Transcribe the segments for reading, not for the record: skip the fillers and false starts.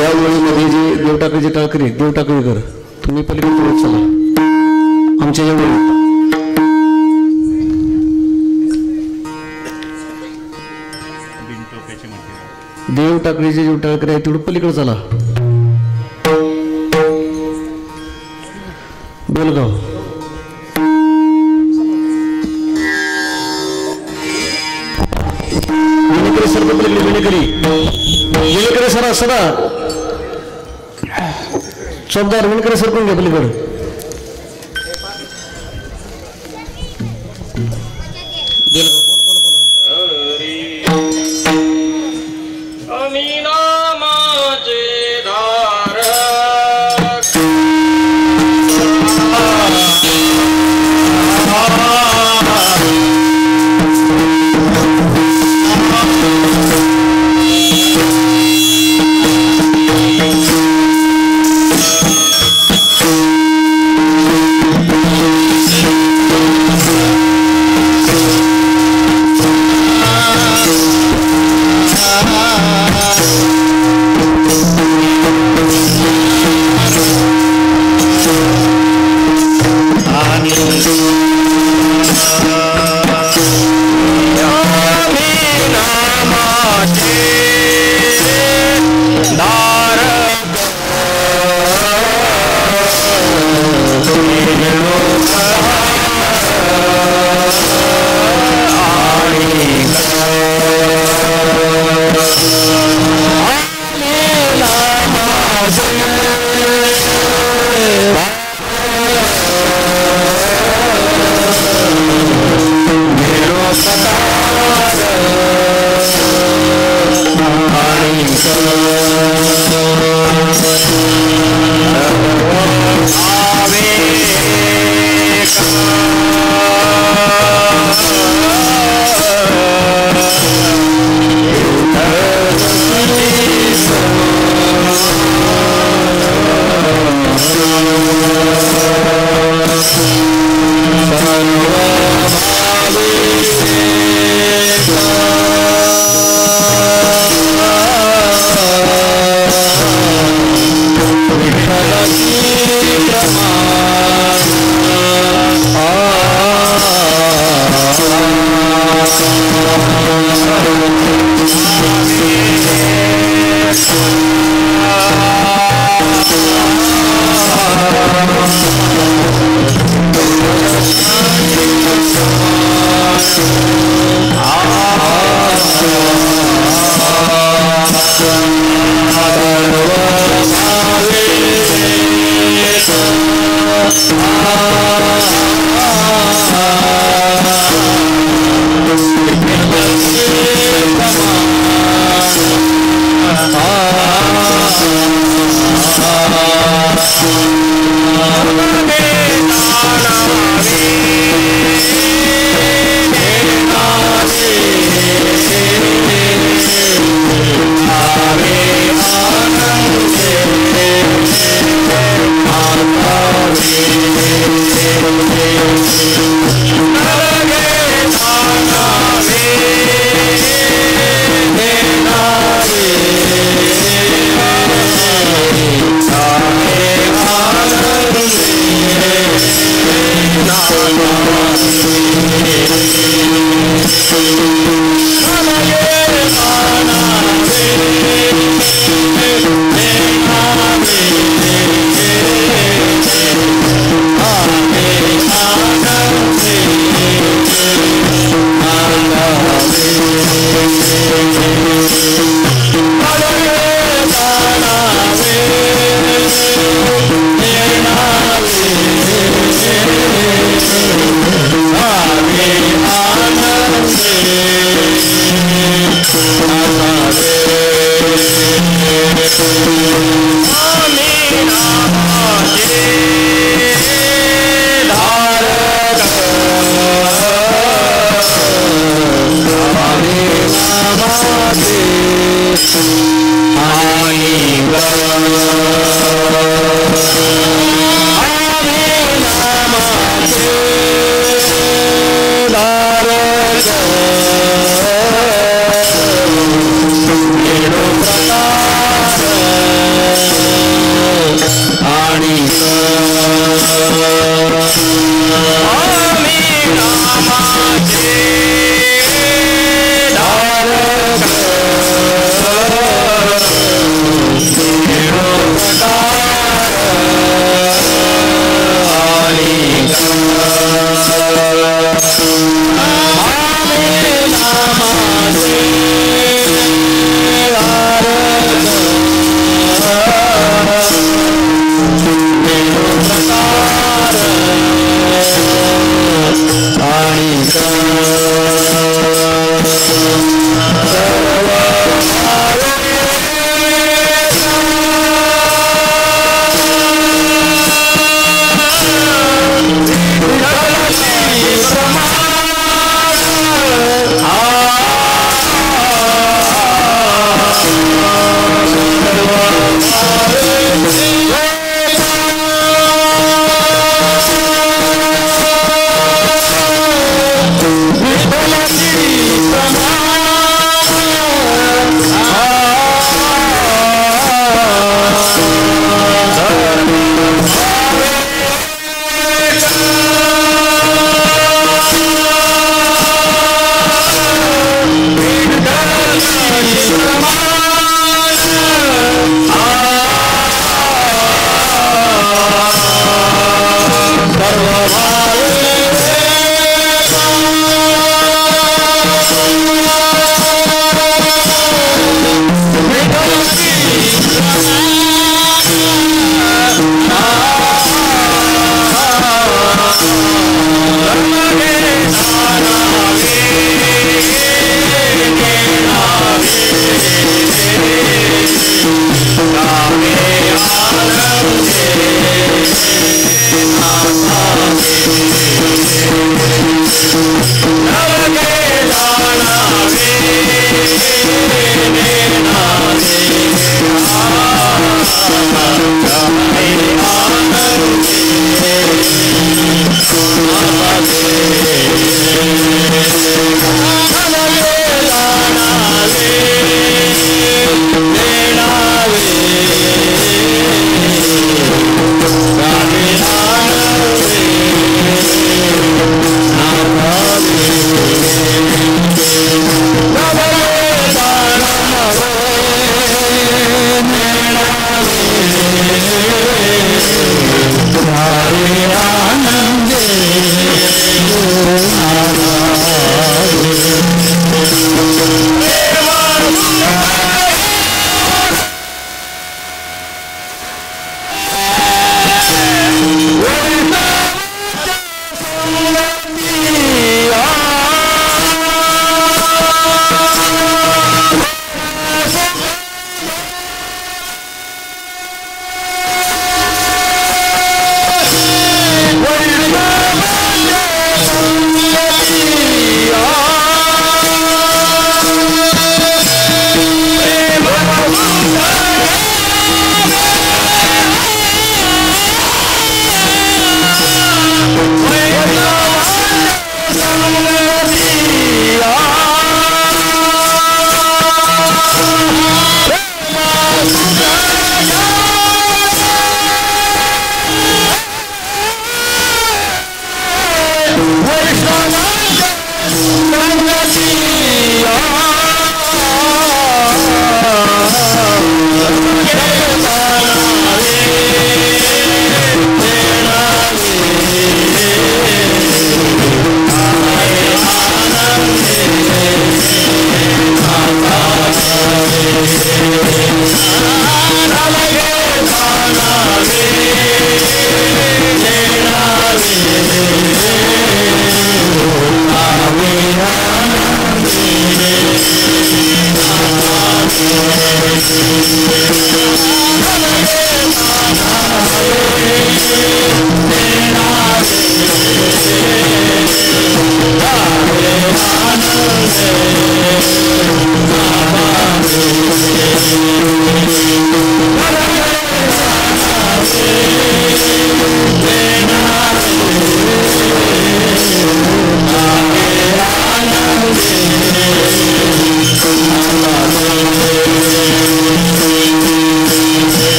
या वेळेमध्ये जे देवटाकडे टाळकरी देवटाकडीकर तुम्ही पलीकडे चला आमच्या या वेळी देव टाकडीचे जे टाळकरी आहे तेवढं पलीकडे चला. बेलगाव विणेकरी सर पलीकडे विणेकरी सर सदा चौकदार विणेकरी सर पण घ्या पलीकडे.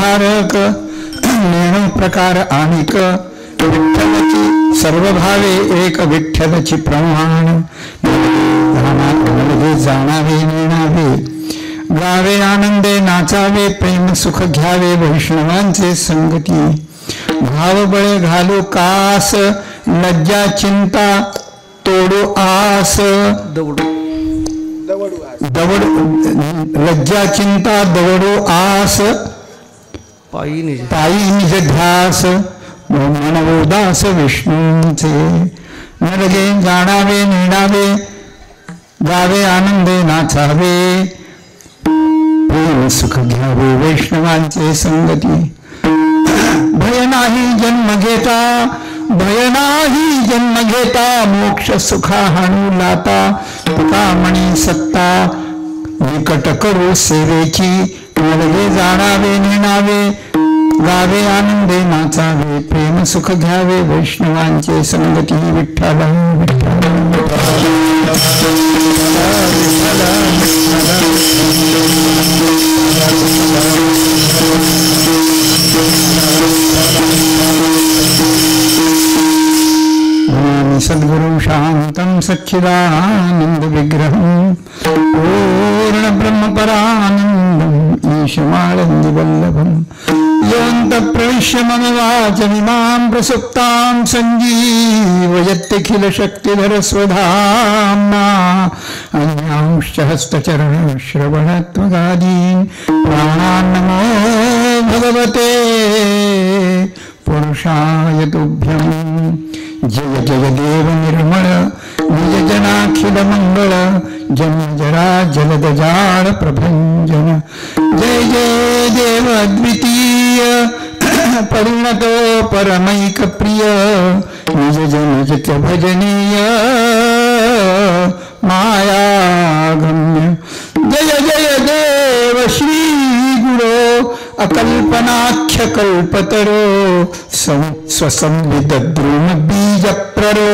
धारक नेणू प्रकार आणिक विठ्ठलची सर्व भावे एक विठ्ठलची प्रमाण नलगे जाणावे नेणावे गावे आनंदे नाचावे प्रेम सुख घ्यावे वैष्णवांचे संगती भाव बळे घालू कास लज्जा चिंता तोडू आस दवड लज्जा चिंता दवडू आस पायी निज ध्यास मनवोदास विष्णूंचे नलगे जाणावे नेणावे गावे आनंदे नाचावे प्रेम सुख घ्यावे वैष्णवांचे संगती भय नाही जन्म घेता मोक्ष सुखा हाणू लाता तुकामणी सत्ता निकट करू सेवेची नलगे जाणावे नेणावे गावे आनंदे नाचावे प्रेम सुख घ्यावे वैष्णवांचे संगती विठ्ठल सद्गुरु शांतं सच्चिदानंद विग्रहं पूर्ण ब्रह्म परानंदं ईशमानंद वल्लभं योऽन्त प्रविश्य मम वाचमिमां प्रसुप्तां सञ्जीवयत्यखिल शक्तिधर स्वधाम्ना अन्यांश्च हस्तचरण श्रवणत्वगादीन् प्राणान् नमो भगवते पुरुषाय तुभ्यं जय जय देव निर्मल निज जनाखिल मंगल जन्म जरा जलद जाळ प्रभंजन जय जय देव द्वितीय परिणतो परमैक प्रिय निज जन भजनीय मायागम्य जय जय देव श्री गुरो अकल्पनाख्य कल्पतरो स्वसंविद द्रोण बीज प्ररो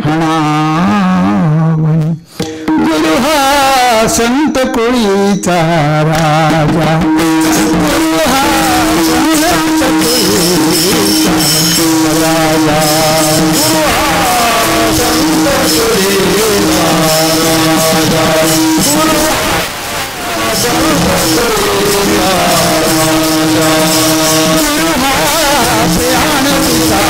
हणावणी गुरु हा संत कोळीचा राजा गुरु हा संत कोळीचा राजा गुरु हा संत कोळीचा राजा गुरु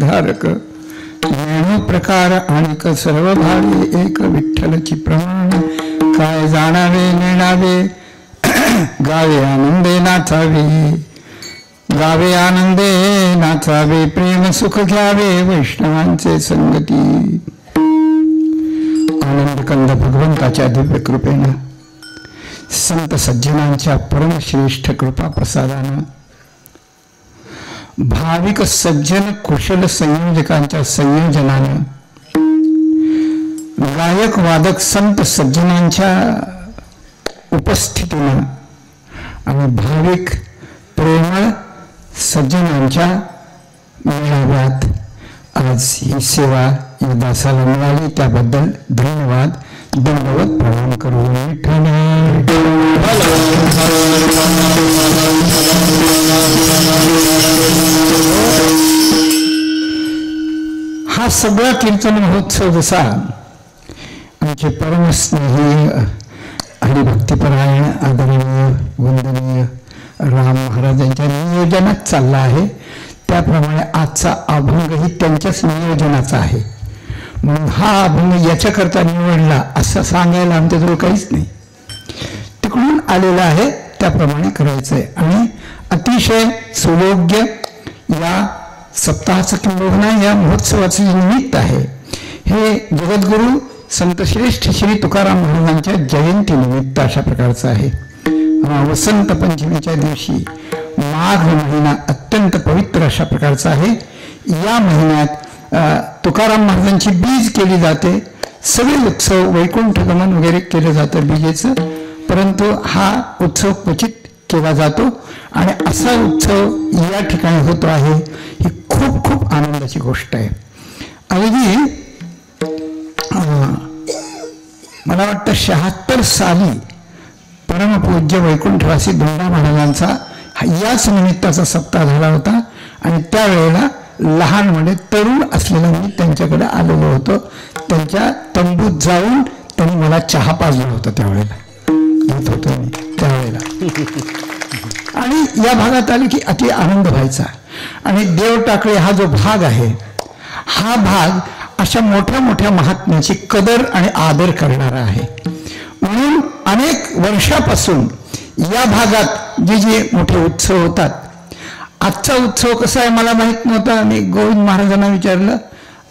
धारक नेणू प्रकार आणिक सर्व भावी एक विठ्ठलची प्रमाण काय जाणावे नेणावे गावे आनंदे नाचावे गावे आनंदे नाचावे प्रेम सुख घ्यावे वैष्णवांचे संगती आनंद कंद भगवंताच्या दिव्य कृपेनं संत सज्जनांच्या परमश्रेष्ठ कृपा प्रसादानं भाविक सज्जन कुशल संयोजकांच्या संयोजनानं, गायक वादक संत सज्जनांच्या उपस्थितीनं आणि भाविक प्रेमळ सज्जनांच्या मेळाव्यात आज ही सेवा या दासाला मिळाली. त्याबद्दल धन्यवाद. दंडवत प्रणाम करून हा सगळा कीर्तन महोत्सव जसा आमचे परमस्नेही हरिभक्तीपरायण आदरणीय वंदनीय राम महाराजांच्या नियोजनात चालला आहे, त्याप्रमाणे आजचा अभंगही त्यांच्याच नियोजनाचा आहे. म्हणून हा अभंग याच्याकरता निवडला असं सांगायला आमच्याजवळ काहीच नाही. तिकडून आलेला आहे त्याप्रमाणे करायचं आहे. आणि अतिशय सुयोग्य या सप्ताहाचं किंबहुना या महोत्सवाचं जे निमित्त आहे हे जगद्गुरू संतश्रेष्ठ श्री तुकाराम महाराजांच्या जयंतीनिमित्त अशा प्रकारचं आहे. वसंत पंचमीच्या दिवशी माघ महिना अत्यंत पवित्र अशा प्रकारचा आहे. या महिन्यात तुकाराम महाराजांची बीज केली जाते. सगळे उत्सव वैकुंठ गमन वगैरे केलं जातं बीजेचं, परंतु हा उत्सव क्वचित केला जातो आणि असा उत्सव या ठिकाणी होतो आहे. ही खूप खूप आनंदाची गोष्ट आहे. अगदी मला वाटतं 76 साली परमपूज्य वैकुंठवासी धोंडा महाराजांचा याच निमित्ताचा सप्ताह झाला होता आणि त्यावेळेला लहान म्हणजे तरुण असलेला मी त्यांच्याकडे आलेलो होतो. त्यांच्या तंबूत जाऊन त्यांनी मला चहा पाजला होता त्यावेळेला, घेत होतो मी त्यावेळेला. आणि या भागात आले की अति आनंद व्हायचा. आणि देव टाकळे हा जो भाग आहे हा भाग अशा मोठ्या मोठ्या महात्म्याची कदर आणि आदर करणारा आहे. म्हणून अनेक वर्षापासून या भागात जे जे मोठे उत्सव होतात, आजचा उत्सव कसा आहे मला माहीत नव्हता. मी गोविंद महाराजांना विचारलं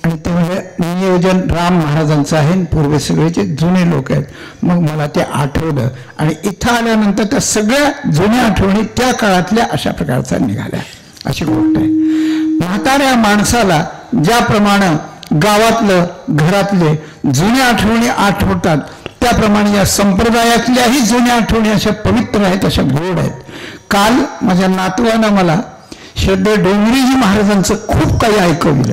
आणि ते म्हणजे नियोजन राम महाराजांचं आहे, पूर्वे सगळेचे जुने लोक आहेत. मग मला ते आठवलं आणि इथं आल्यानंतर त्या सगळ्या जुन्या आठवणी त्या काळातल्या अशा प्रकारच्या निघाल्या. अशी गोष्ट आहे. म्हाताऱ्या माणसाला ज्याप्रमाणे गावातलं घरातले जुन्या आठवणी आठवतात, त्याप्रमाणे या संप्रदायातल्याही जुन्या आठवणी अशा पवित्र आहेत, अशा गोड आहेत. काल माझ्या नातवानं मला श्रद्धे डोंगरीजी महाराजांचं खूप काही ऐकवलं.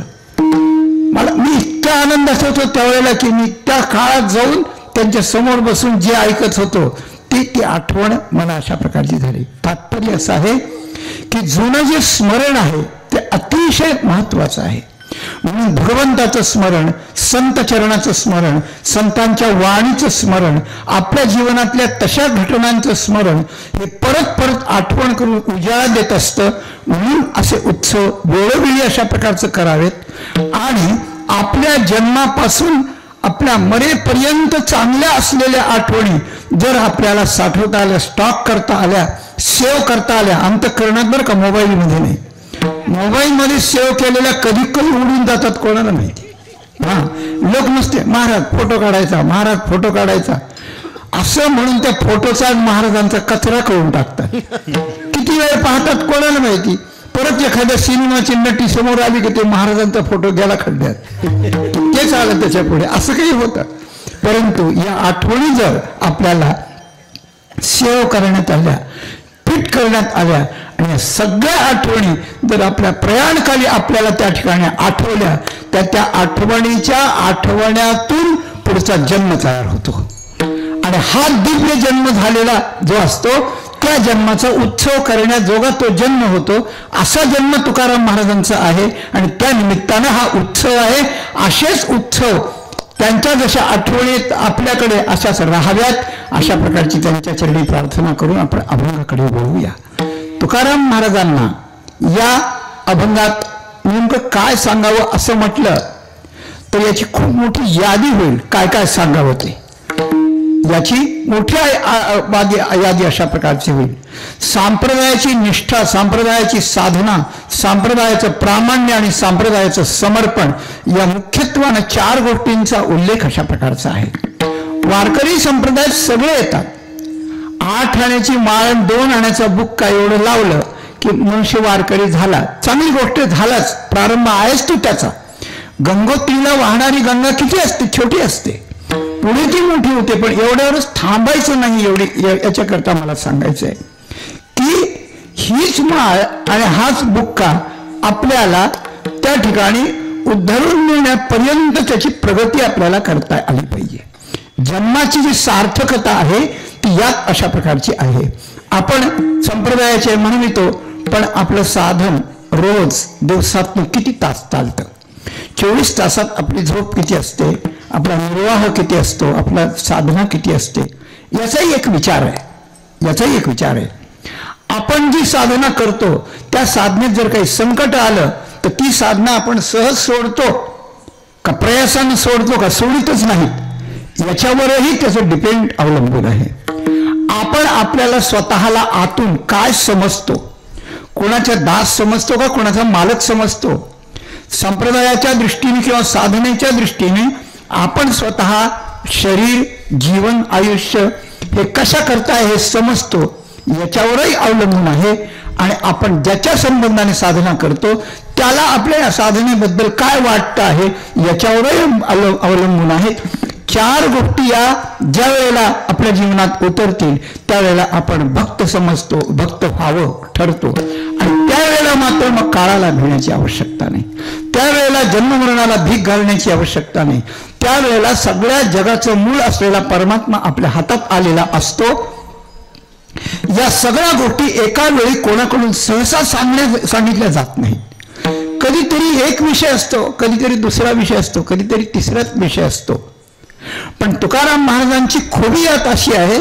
मला मी इतक्या आनंदात होतो त्यावेळेला की मी त्या काळात जाऊन त्यांच्या समोर बसून जे ऐकत होतो ती आठवण मला अशा प्रकारची झाली. तात्पर्य असं आहे की जुनं जे स्मरण आहे ते अतिशय महत्वाचं आहे. म्हणून भगवंताचं स्मरण, संत चरणाचं स्मरण, संतांच्या वाणीचं स्मरण, आपल्या जीवनातल्या तशा घटनांचं स्मरण हे परत परत आठवण करून उजाळा देत असतं. म्हणून असे उत्सव वेळोवेळी अशा प्रकारचं करावेत आणि आपल्या जन्मापासून आपल्या मरेपर्यंत चांगल्या असलेल्या आठवणी जर आपल्याला साठवता आल्या, स्टॉक करता आल्या, सेव्ह करता आल्या, अंतःकरणात बरं का, मोबाईलमध्ये नाही. मोबाईलमध्ये सेव्ह केलेल्या कधी कधी उडून जातात कोणाला माहिती. लोक नुसते महाराज फोटो काढायचा, महाराज फोटो काढायचा असं म्हणून त्या फोटोचा महाराजांचा कचरा करून टाकतात. किती वेळ पाहतात कोणाला माहिती. परत एखाद्या सिनेमाची नटी समोर आली की ते महाराजांचा फोटो गेला खड्ड्यात, तेच आलं त्याच्या पुढे, असं काही होतं. परंतु या आठवणी जर आपल्याला सेव्ह करण्यात आल्या, फिट करण्यात आल्या आणि या सगळ्या आठवणी जर आपल्या प्रयाणकाली आपल्याला त्या ठिकाणी आठवल्या, तर त्या आठवणीच्या आठवण्यातून पुढचा जन्म तयार होतो. आणि हा दिव्य जन्म झालेला जो असतो त्या जन्माचा उत्सव करण्याजोगा तो जन्म होतो. असा जन्म तुकाराम महाराजांचा आहे आणि त्या निमित्तानं हा उत्सव आहे. असेच उत्सव त्यांच्या जशा आठवणीत आपल्याकडे अशाच राहाव्यात, अशा प्रकारची त्यांच्या चरणी प्रार्थना करून आपण अभंगाकडे वळूया. तुकाराम महाराजांना या अभंगात नेमकं काय सांगावं असं म्हटलं तर याची खूप मोठी यादी होईल. काय काय सांगावं ते याची मोठी यादी अशा प्रकारची होईल. संप्रदायाची निष्ठा, संप्रदायाची साधना, संप्रदायाचं प्रामाण्य आणि संप्रदायाचं समर्पण या मुख्यत्वानं 4 गोष्टींचा उल्लेख अशा प्रकारचा आहे. वारकरी संप्रदायात सगळे येतात. 8 आण्याची माळ 2 आण्याचा बुक्का एवढं लावलं की मनुष्य वारकरी झाला, चांगली गोष्ट झालाच, प्रारंभ आहेच तो त्याचा. गंगोत्रीला वाहणारी गंगा किती असते? छोटी असते, पुढे ती मोठी होते. पण एवढ्यावरच थांबायचं नाही. याच्याकरता मला सांगायचं आहे की हीच माळ आणि हाच बुक्का आपल्याला त्या ठिकाणी उद्धरून नेण्यापर्यंत त्याची प्रगती आपल्याला करता आली पाहिजे. जन्माची जी सार्थकता आहे ती यात अशा प्रकारची आहे. आपण संप्रदायाचे म्हणतो, पण आपलं साधन रोज दिवसातून किती तास चालतं? 24 तासात आपली झोप किती असते? आपला निर्वाह किती असतो? आपला साधना किती असते? याचाही एक विचार आहे. आपण जी साधना करतो त्या साधनेत जर काही संकट आलं तर ती साधना आपण सहज सोडतो का, प्रयासानं सोडतो का, सोडितच नाहीत. याच्यावरही त्याचं डिपेंड अवलंबून आहे. आपण आपल्याला स्वतःला आतून काय समजतो? कोणाचा दास समजतो का कोणाचा मालक समजतो? संप्रदायाच्या दृष्टीने किंवा साधनेच्या दृष्टीने आपण स्वतः शरीर, जीवन, आयुष्य हे कशा करताय हे समजतो, याच्यावरही अवलंबून आहे. आणि आपण ज्याच्या संबंधाने साधना करतो त्याला आपल्या साधनेबद्दल काय वाटतं आहे याच्यावरही अवलंबून आहे. 4 गोष्टी या ज्या वेळेला आपल्या जीवनात उतरतील त्यावेळेला आपण भक्त समजतो, भक्त व्हावं ठरतो. आणि त्यावेळेला मात्र मग काळाला भिण्याची आवश्यकता नाही, त्यावेळेला जन्ममरणाला भीक घालण्याची आवश्यकता नाही. त्यावेळेला सगळ्या जगाचं मूळ असलेला परमात्मा आपल्या हातात आलेला असतो. या सगळ्या गोष्टी एका वेळी कोणाकडून सहसा सांगितल्या जात नाही. कधीतरी एक विषय असतो, कधीतरी दुसरा विषय असतो, कधीतरी तिसराच विषय असतो. पण तुकाराम महाराजांची खूबी यात अशी आहे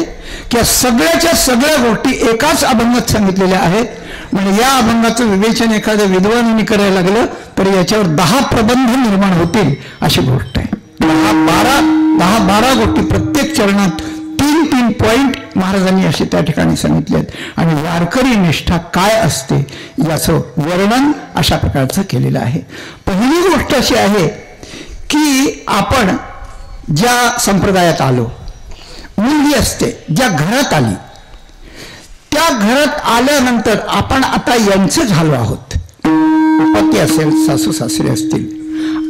की सगळ्याच्या सगळ्या गोष्टी एकाच अभंगात सांगितलेल्या आहेत. म्हणजे या अभंगाचं विवेचन एखाद्या विद्वानाने करायला लागलं तर याच्यावर 10 प्रबंध निर्माण होतील अशी गोष्ट आहे. 10-12 गोष्टी प्रत्येक चरणात 3-3 पॉइंट महाराजांनी असे त्या ठिकाणी सांगितले आहेत. आणि वारकरी निष्ठा काय असते याचं वर्णन अशा प्रकारचं केलेलं आहे. पहिली गोष्ट अशी आहे की आपण ज्या संप्रदायात आलो, मुलगी असते ज्या घरात आली, त्या घरात आल्यानंतर आपण आता यांचं झालो आहोत. पती असेल, सासू सासरे असतील,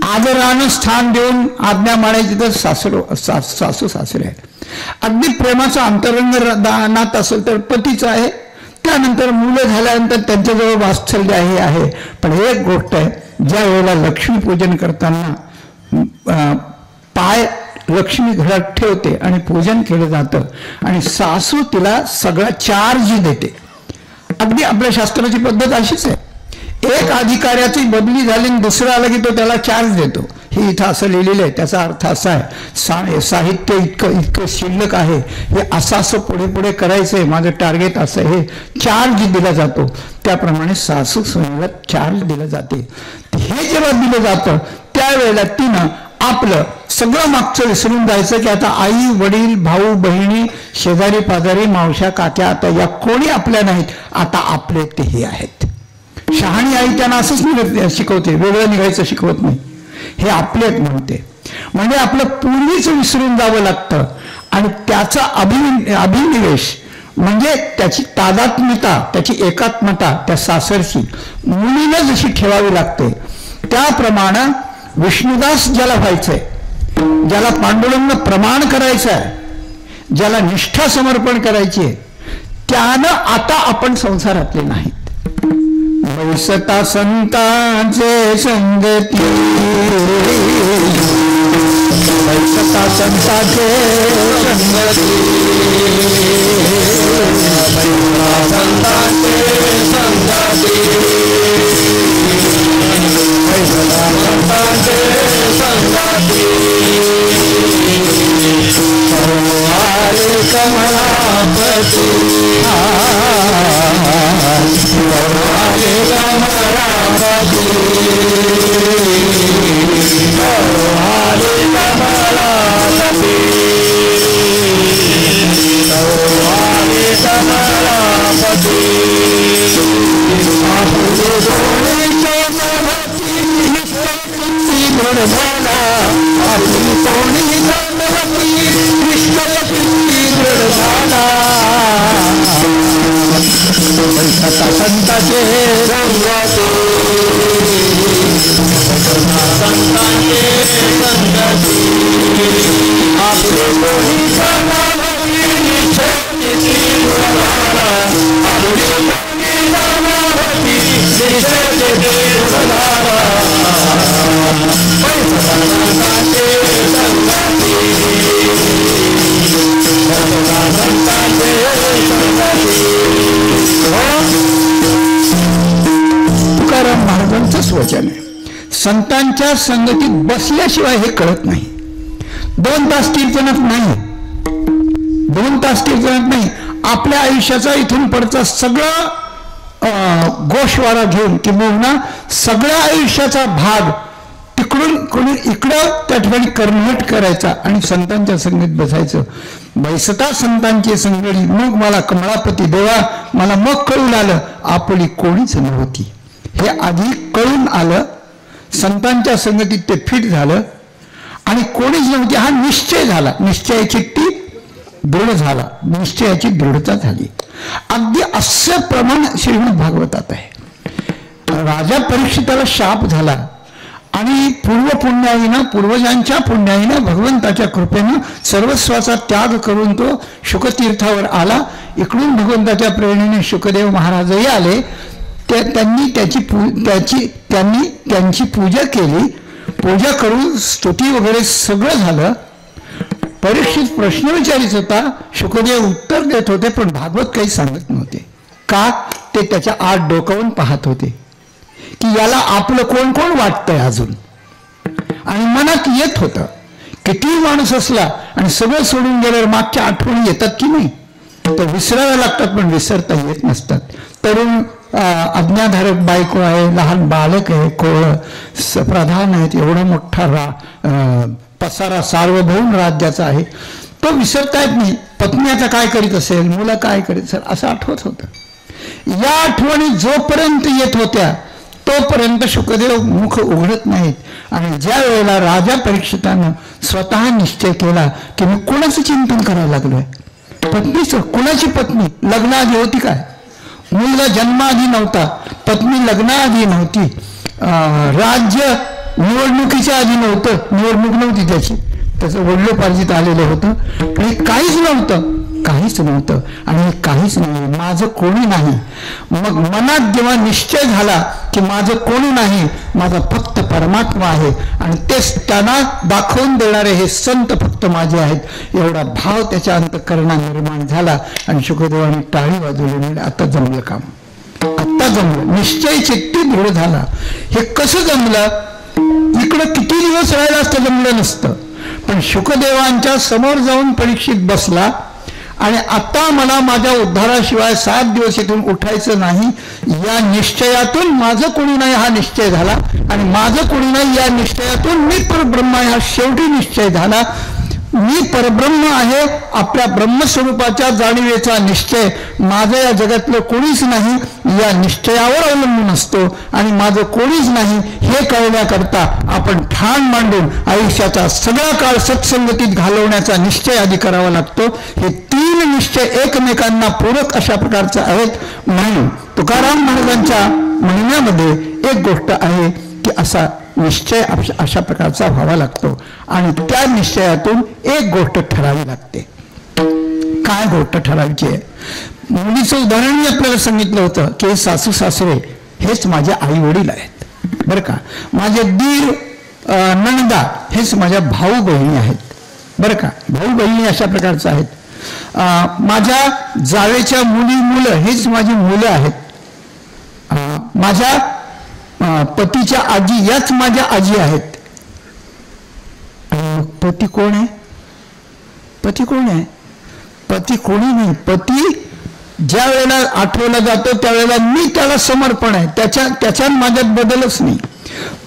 आदरानं स्थान देऊन आज्ञा मानायची तर सासू सासरे आहेत. अगदी प्रेमाचा अंतरंग नात असेल तर पतीच आहे. त्यानंतर मुलं झाल्यानंतर त्यांच्याजवळ वात्सल्य आहे. पण एक गोष्ट आहे, ज्या वेळेला लक्ष्मीपूजन करताना पाय लक्ष्मी घरात ठेवते आणि पूजन केलं जातं आणि सासू तिला सगळा चार्ज देते. अगदी आपल्या शास्त्राची पद्धत अशीच आहे. एक अधिकाऱ्याची बदली झाली आणि दुसरा आला की तो त्याला चार्ज देतो. हे इथं असं लिहिलेलं आहे, त्याचा अर्थ असा आहे, साहित्य इतकं शिल्लक आहे, हे असं पुढे करायचंय, माझं टार्गेट असं आहे, हे चार्ज दिला जातो. त्याप्रमाणे सासू सुनेला चार्ज दिलं जाते. हे जेव्हा दिलं जातं त्यावेळेला तिनं आपलं सगळं मागचं विसरून जायचं की आता आई, वडील, भाऊ, बहिणी, शेजारी पाजारी, मावश्या, काक्या आता या कोणी आपल्या नाहीत, आता आपले ते हे आहेत. शहाणी आई त्यांना असंच शिकवते, वेगळं निघायचं शिकवत नाही. हे आपलेच म्हणते. म्हणजे आपलं पूर्वीच विसरून जावं लागतं आणि त्याचा अभिनिवेश म्हणजे त्याची तादात्म्यता, त्याची एकात्मता त्या सासरची मुलीनं जशी ठेवावी लागते त्याप्रमाणे विष्णुदास ज्याला व्हायचंय, ज्याला पांडुरंग प्रमाण करायचंय, ज्याला निष्ठा समर्पण करायची आहे, त्यानं आता आपण संसारातले नाहीत. वैसता संतांचे संगती, वैसता संतांचे संगती, संतांचे संगती, संतांचे संगती, कमलापती संतांचे संतांचे संगती संतांचे संगती आपले कोणी जाणावी निश्चयाची गुणधारा आपले कोणी जाणावी निश्चयाची गुणधारा संतांचे संगती संतांचे संगती तुकाराम महाराजांचंच वचन आहे. संतांच्या संगतीत बसल्याशिवाय हे कळत नाही. 2 तास कीर्तनात नाही, 2 तास कीर्तनात नाही. आपल्या आयुष्याचा इथून पुढचा सगळा गोषवारा घेऊन किंवा सगळ्या आयुष्याचा भाग तिकडून कोणी इकडं त्या ठिकाणी कन्व्हर्ट करायचा आणि संतांच्या संगतीत बसायचं. बैसता संतांची संगडी मग मला कमळापती देवा, मला मग कळून आलं आपली कोणीच नव्हती. हे आधी कळून आलं, संतांच्या संगतीत ते फिट झालं आणि कोणीच नव्हती हा निश्चय झाला. निश्चयाची ती दृढ झाला, निश्चयाची दृढता झाली. अगदी असे प्रमाण श्रीमद भागवतात आहे. राजा परीक्षिताला शाप झाला आणि पूर्वपुण्याईनं पूर्वजांच्या पुण्याईनं भगवंताच्या कृपेनं सर्वस्वाचा त्याग करून तो शुकतीर्थावर आला. इकडून भगवंताच्या प्रेरणेने शुकदेव महाराजही आले. त्यांनी त्यांची पूजा केली. पूजा करून स्तुती वगैरे सगळं झालं. परीक्षित प्रश्न विचारित होता, शुकदेव उत्तर देत होते, पण भागवत काही सांगत नव्हते. का? ते त्याच्या आत डोकावून पाहत होते की याला आपलं कोण कोण वाटतंय अजून. आणि मनात येत होतं किती माणूस असला आणि सगळं सोडून गेल्यावर मागच्या आठवणी येतात की नाही, तर विसराव्या लागतात पण विसरता येत नसतात. तरुण आज्ञाधारक बायको आहे, लहान बालक आहे, कोळ प्रधान आहेत, एवढा मोठा पसारा सार्वभौम राज्याचा आहे, तो विसरता येत नाही. पत्नी आता काय करीत असेल, मुलं काय करीत असेल असं आठवत होतं. या आठवणी जोपर्यंत येत होत्या तोपर्यंत शुकदेव मुख उघडत नाहीत. आणि ज्या वेळेला राजा परीक्षितानं स्वतः निश्चय केला की मी कोणाचं चिंतन करायला लागलोय, पत्नीचं. कुणाची पत्नी? लग्नाआधी होती काय? मुलगा जन्माआधी नव्हता, पत्नी लग्नाआधी नव्हती, राज्य निवडणुकीच्या आधी नव्हतं, निवडणूक नव्हती त्याची, त्याचं वडिलोपार्जित आलेलं होतं. आणि काहीच नव्हतं, काहीच नव्हतं आणि काहीच नाही, माझं कोणी नाही. मग मनात जेव्हा निश्चय झाला की माझं कोणी नाही, माझा फक्त परमात्मा आहे आणि तेच त्यांना दाखवून देणारे हे संत फक्त माझे आहेत, एवढा भाव त्याच्या अंतःकरणात निर्माण झाला. आणि शुकदेवाने टाळी वाजवली, म्हणजे आता जमलं काम, आता जमलं. निश्चय चित्ती दृढ झाला. हे कसं जमलं? इकडं किती दिवस राहिला असतं जमलं नसतं. पण शुकदेवांच्या समोर जाऊन परीक्षित बसला आणि आता मला माझ्या उद्धाराशिवाय 7 दिवस इथून उठायचं नाही, या निश्चयातून माझं कोणी नाही हा निश्चय झाला. आणि माझं कोणी नाही या निश्चयातून मी परब्रह्म आहे हा शेवटी निश्चय झाला. मी परब्रह्म आहे, आपल्या ब्रह्मस्वरूपाच्या जाणीवेचा निश्चय. माझं या जगातलं कोणीच नाही या निश्चयावर अवलंबून असतो. आणि माझं कोणीच नाही हे कळण्याकरता आपण ठाण मांडून आयुष्याचा सगळा काळ सत्संगतीत घालवण्याचा निश्चय आधी करावा लागतो. हे 3 निश्चय एकमेकांना पूरक अशा प्रकारचे आहेत. म्हणून तुकाराम महाराजांच्या म्हणण्यामध्ये एक गोष्ट आहे की असा निश्चय अशा प्रकारचा व्हावा लागतो आणि त्या निश्चयातून एक गोष्ट ठरावी लागते. काय गोष्ट ठरावीची आहे? मुलीचं उदाहरण मी आपल्याला सांगितलं होतं की सासू सासरे हेच माझे आई वडील आहेत बरं का. माझे दीर नणदा हेच माझ्या भाऊ बहिणी आहेत बरं का. भाऊ बहिणी अशा प्रकारचं आहेत. माझ्या जावेच्या मुलं हेच माझी मुलं आहेत. माझ्या पतीच्या आजी याच माझ्या आजी आहेत. पती कोण आहे? पती कोण आहे? पती कोणी नाही. पती ज्या वेळेला आठवला जातो त्यावेळेला मी त्याला समर्पण आहे, त्याच्यात माझ्यात बदलच नाही.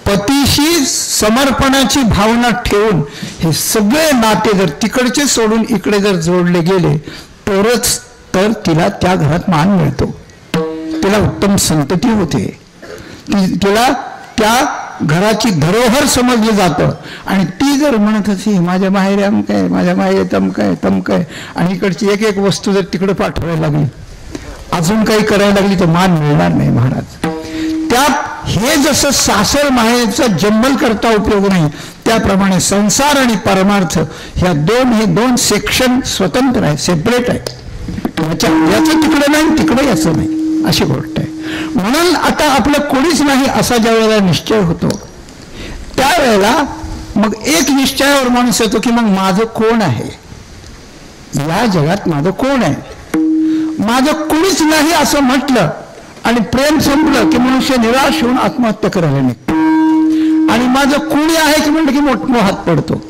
पतीशी समर्पणाची भावना ठेवून हे सगळे नाते जर तिकडचे सोडून इकडे जर जोडले गेले तर तिला त्या घरात मान मिळतो, तिला उत्तम संतती होते, तिला त्या घराची धरोहर समजलं जातं. आणि ती जर म्हणत असे माझ्या माहेर अमकय, माझ्या माहेर तमकय तमकय, आणि इकडची एक एक वस्तू जर तिकडे पाठवायला लागली अजून काही करायला लागली तर मान मिळणार नाही महाराज. त्यात हे जसं सासर माहेरचा जंगल करता उपयोग नाही, त्याप्रमाणे संसार आणि परमार्थ हे दोन सेक्शन स्वतंत्र आहे, सेपरेट आहे. याचं तिकडं नाही, तिकडं याचं नाही, अशी गोष्ट आहे. म्हणून आता आपलं कोणीच नाही असा ज्या वेळेला निश्चय होतो, त्यावेळेला मग एक निश्चयावर माणूस येतो की मग माझं कोण आहे, या जगात माझं कोण आहे. माझं कोणीच नाही असं म्हटलं आणि प्रेम संपलं की मनुष्य निराश होऊन आत्महत्या करायला निघतो. आणि माझं कोणी आहे की म्हणलं की मोहात पडतो.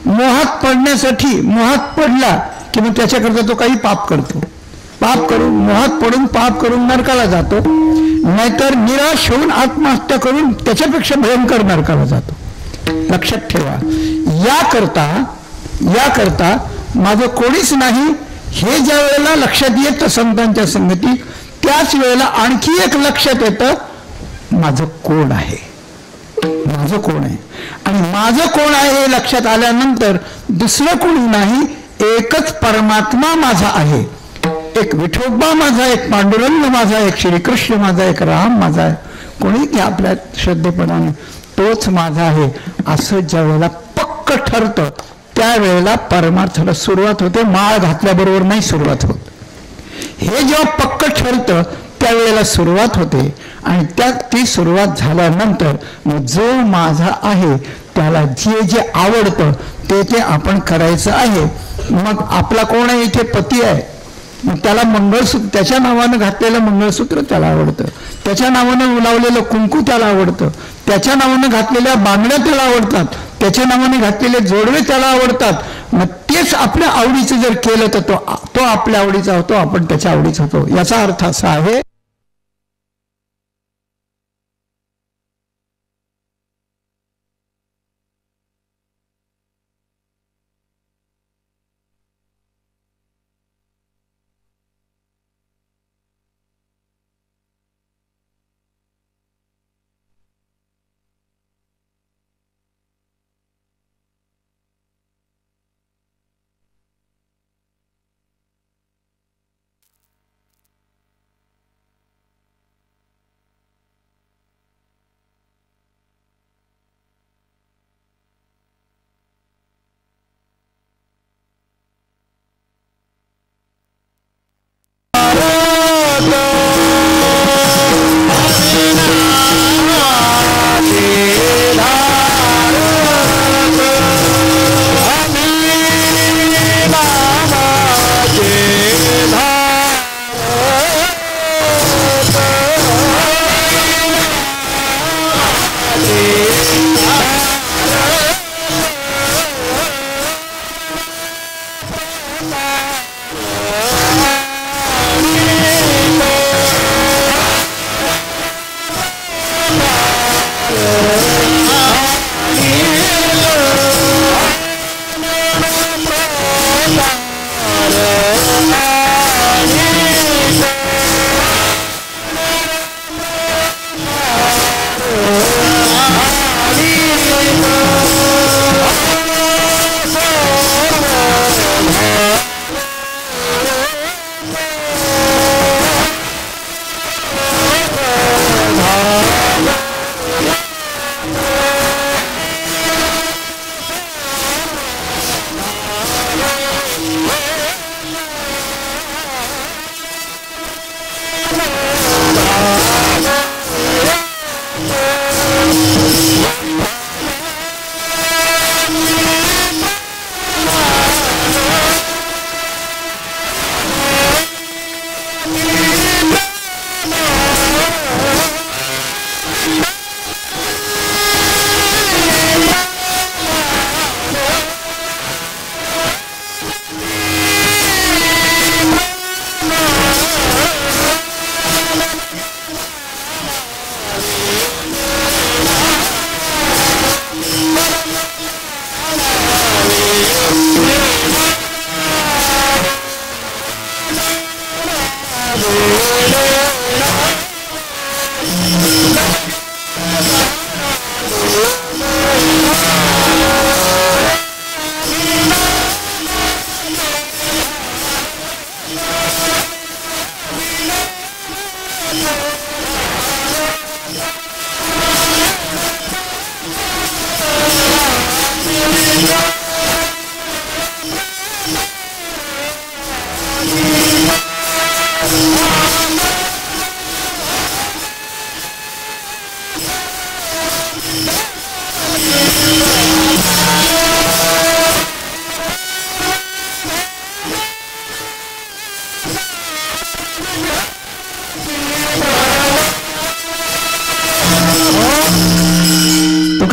मोहात पडण्यासाठी, मोहात पडला की मग त्याच्याकरता तो काही पाप करतो. पाप करून, मोहात पडून पाप करून नरकाला जातो, नाहीतर निराश होऊन आत्महत्या करून त्याच्यापेक्षा भयंकर नरकाला जातो. लक्षात ठेवा. याकरता माझं कोणीच नाही हे ज्या वेळेला लक्षात येतं संतांच्या संगतीत, त्याच वेळेला आणखी एक लक्षात येतं, माझं कोण आहे, माझं कोण आहे. आणि माझं कोण आहे हे लक्षात आल्यानंतर दुसरं कोणी नाही, एकच परमात्मा माझा आहे. एक विठोबा माझा, एक पांडुरंग माझा, एक श्रीकृष्ण माझा, एक राम माझा आहे. कोणी की आपल्या श्रद्धेपणाने तोच माझा आहे असं ज्या वेळेला पक्क ठरतं, त्यावेळेला परमार्थाला सुरुवात होते. माळ घातल्याबरोबर नाही सुरुवात होत. हे जेव्हा पक्क ठरतं त्यावेळेला सुरुवात होते. आणि ती सुरुवात झाल्यानंतर मग जो माझा आहे त्याला जे जे आवडतं ते आपण करायचं आहे. मग आपला कोण आहे, इथे पती आहे, मग त्याला मंगळसूत्र, त्याच्या नावानं घातलेलं मंगळसूत्र त्याला आवडतं, त्याच्या नावानं लावलेलं कुंकू त्याला आवडतं, त्याच्या नावानं घातलेल्या बांगड्या त्याला आवडतात, त्याच्या नावाने घातलेले जोडवे त्याला आवडतात. मग तेच आपल्या आवडीचं जर केलं तर तो आपल्या आवडीचा होतो, आपण त्याच्या आवडीचा होतो. याचा अर्थ असा आहे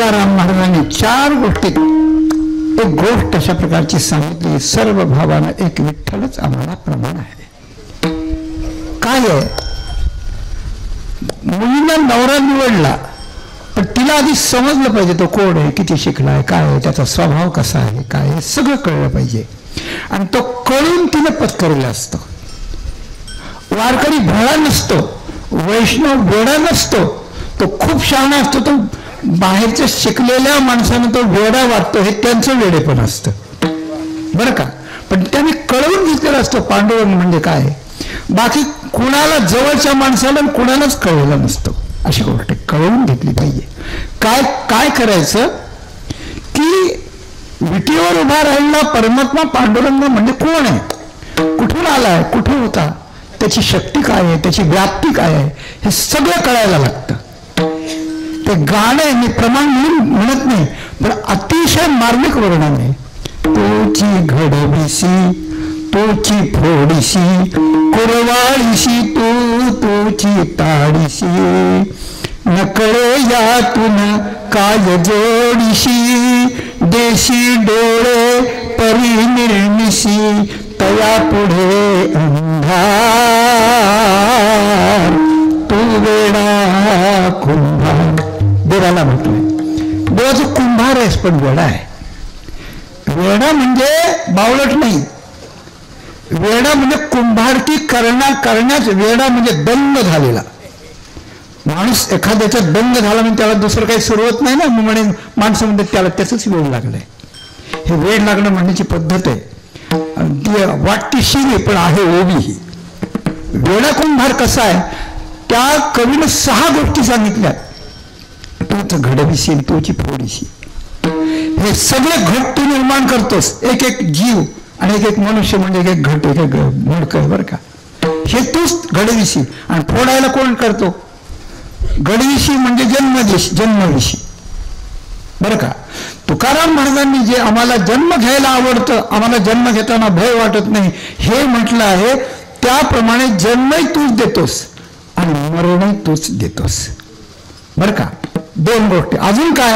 तुकाराम महाराजांनी 4 गोष्टीत एक गोष्ट अशा प्रकारची सांगितली, सर्व भावानं एक विठ्ठलच आम्हाला प्रमाण आहे. काय आहे, मुलीला नवरा निवडला पण तिला आधी समजलं पाहिजे तो कोण आहे, किती शिकलाय, काय आहे, त्याचा स्वभाव कसा आहे, काय आहे, सगळं कळलं पाहिजे. आणि तो कळून तिने पत्करला असतो. वारकरी भोळा नसतो, वैष्णव वेडा नसतो, तो खूप शहाणा असतो. तो बाहेरच्या शिकलेल्या माणसानं तो वेडा वाटतो, हे त्यांचं वेडेपण असतं बरं का. पण त्याने कळवून घेतलेला असतो पांडुरंग म्हणजे काय. बाकी कुणाला जवळच्या माणसाला कुणालाच कळलेला नसतो. अशी गोष्ट कळवून घेतली पाहिजे. काय काय करायचं की विटीवर उभा राहिलेला परमात्मा पांडुरंग म्हणजे कोण आहे, कुठून आलाय, कुठे होता, त्याची शक्ती काय आहे, त्याची व्याप्ती काय आहे, हे सगळं कळायला लागतं. ते गाणं मी प्रमाण म्हणून म्हणत नाही, पण अतिशय मार्मिक वर्णन आहे. तोची घडविसी, तोची फोडीशी, कुरवाळीशी तोची ताडीशी, नकळे यातून काय जोडीशी, देशी डोळे परिनिर्मिशी, तया पुढे अंधार, तू वेडा कुंभार. देवाला म्हटलंय देवाचं कुंभार आहेस पण वेडा आहे. वेडा म्हणजे बावळट नाही, वेडा म्हणजे कुंभारकी करण्याच वेडा म्हणजे दंग झालेला माणूस. एखाद्याचा दंग झाला म्हणजे त्याला दुसरं काही सुरुवात नाही ना, म्हणे माणसं म्हणतात त्याला त्याचंच वेळ लागलंय. हे वेळ लागणं म्हणण्याची पद्धत आहे, ती वाटती शिरी पण आहे ओबी. ही वेडा कुंभार कसा आहे, त्या कवीनं 6 गोष्टी सांगितल्या. तोच घडविशी, तोची फोडीशी, हे सगळे घट तू निर्माण करतोस. एक एक जीव आणि एक एक मनुष्य म्हणजे एक एक घट, एक एक मडकं बरं का. हे तूच घडविशी. आणि फोडायला कोण करतो, घडविशी म्हणजे जन्मविशी बरं का. तुकाराम महाराजांनी जे आम्हाला जन्म घ्यायला आवडतं, आम्हाला जन्म घेताना भय वाटत नाही हे म्हटलं आहे, त्याप्रमाणे जन्मही तूच देतोस आणि मरणही तूच देतोस बरं का. 2 गोष्टी. अजून काय,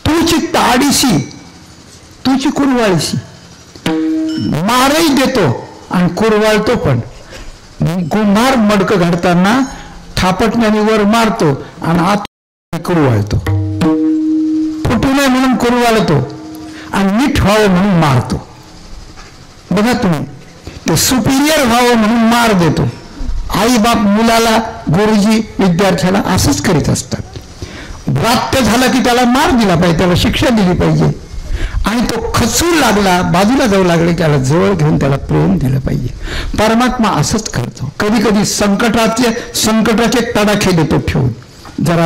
तुझी ताडीशी, तुझी कुरवाळीशी, मारही देतो आणि कुरवाळतो पण. कुंभार मडकं घडताना थापटण्याने वर मारतो आणि आत कुरवाळतो. फुटू नये म्हणून कुरवाळतो आणि नीट व्हावं म्हणून मारतो. बघा तुम्ही, ते सुपिरियर व्हावं म्हणून मार देतो. आई बाप मुलाला, गुरुजी विद्यार्थ्याला असंच करीत असतात. प्राप्त झाला की त्याला मार दिला पाहिजे, त्याला शिक्षा दिली पाहिजे. आणि तो खचू लागला, बाजूला जाऊ लागले, त्याला जवळ घेऊन त्याला प्रेम दिलं पाहिजे. परमात्मा असंच करतो. कधी कधी संकटाचे तडाखे देतो ठेवून. जरा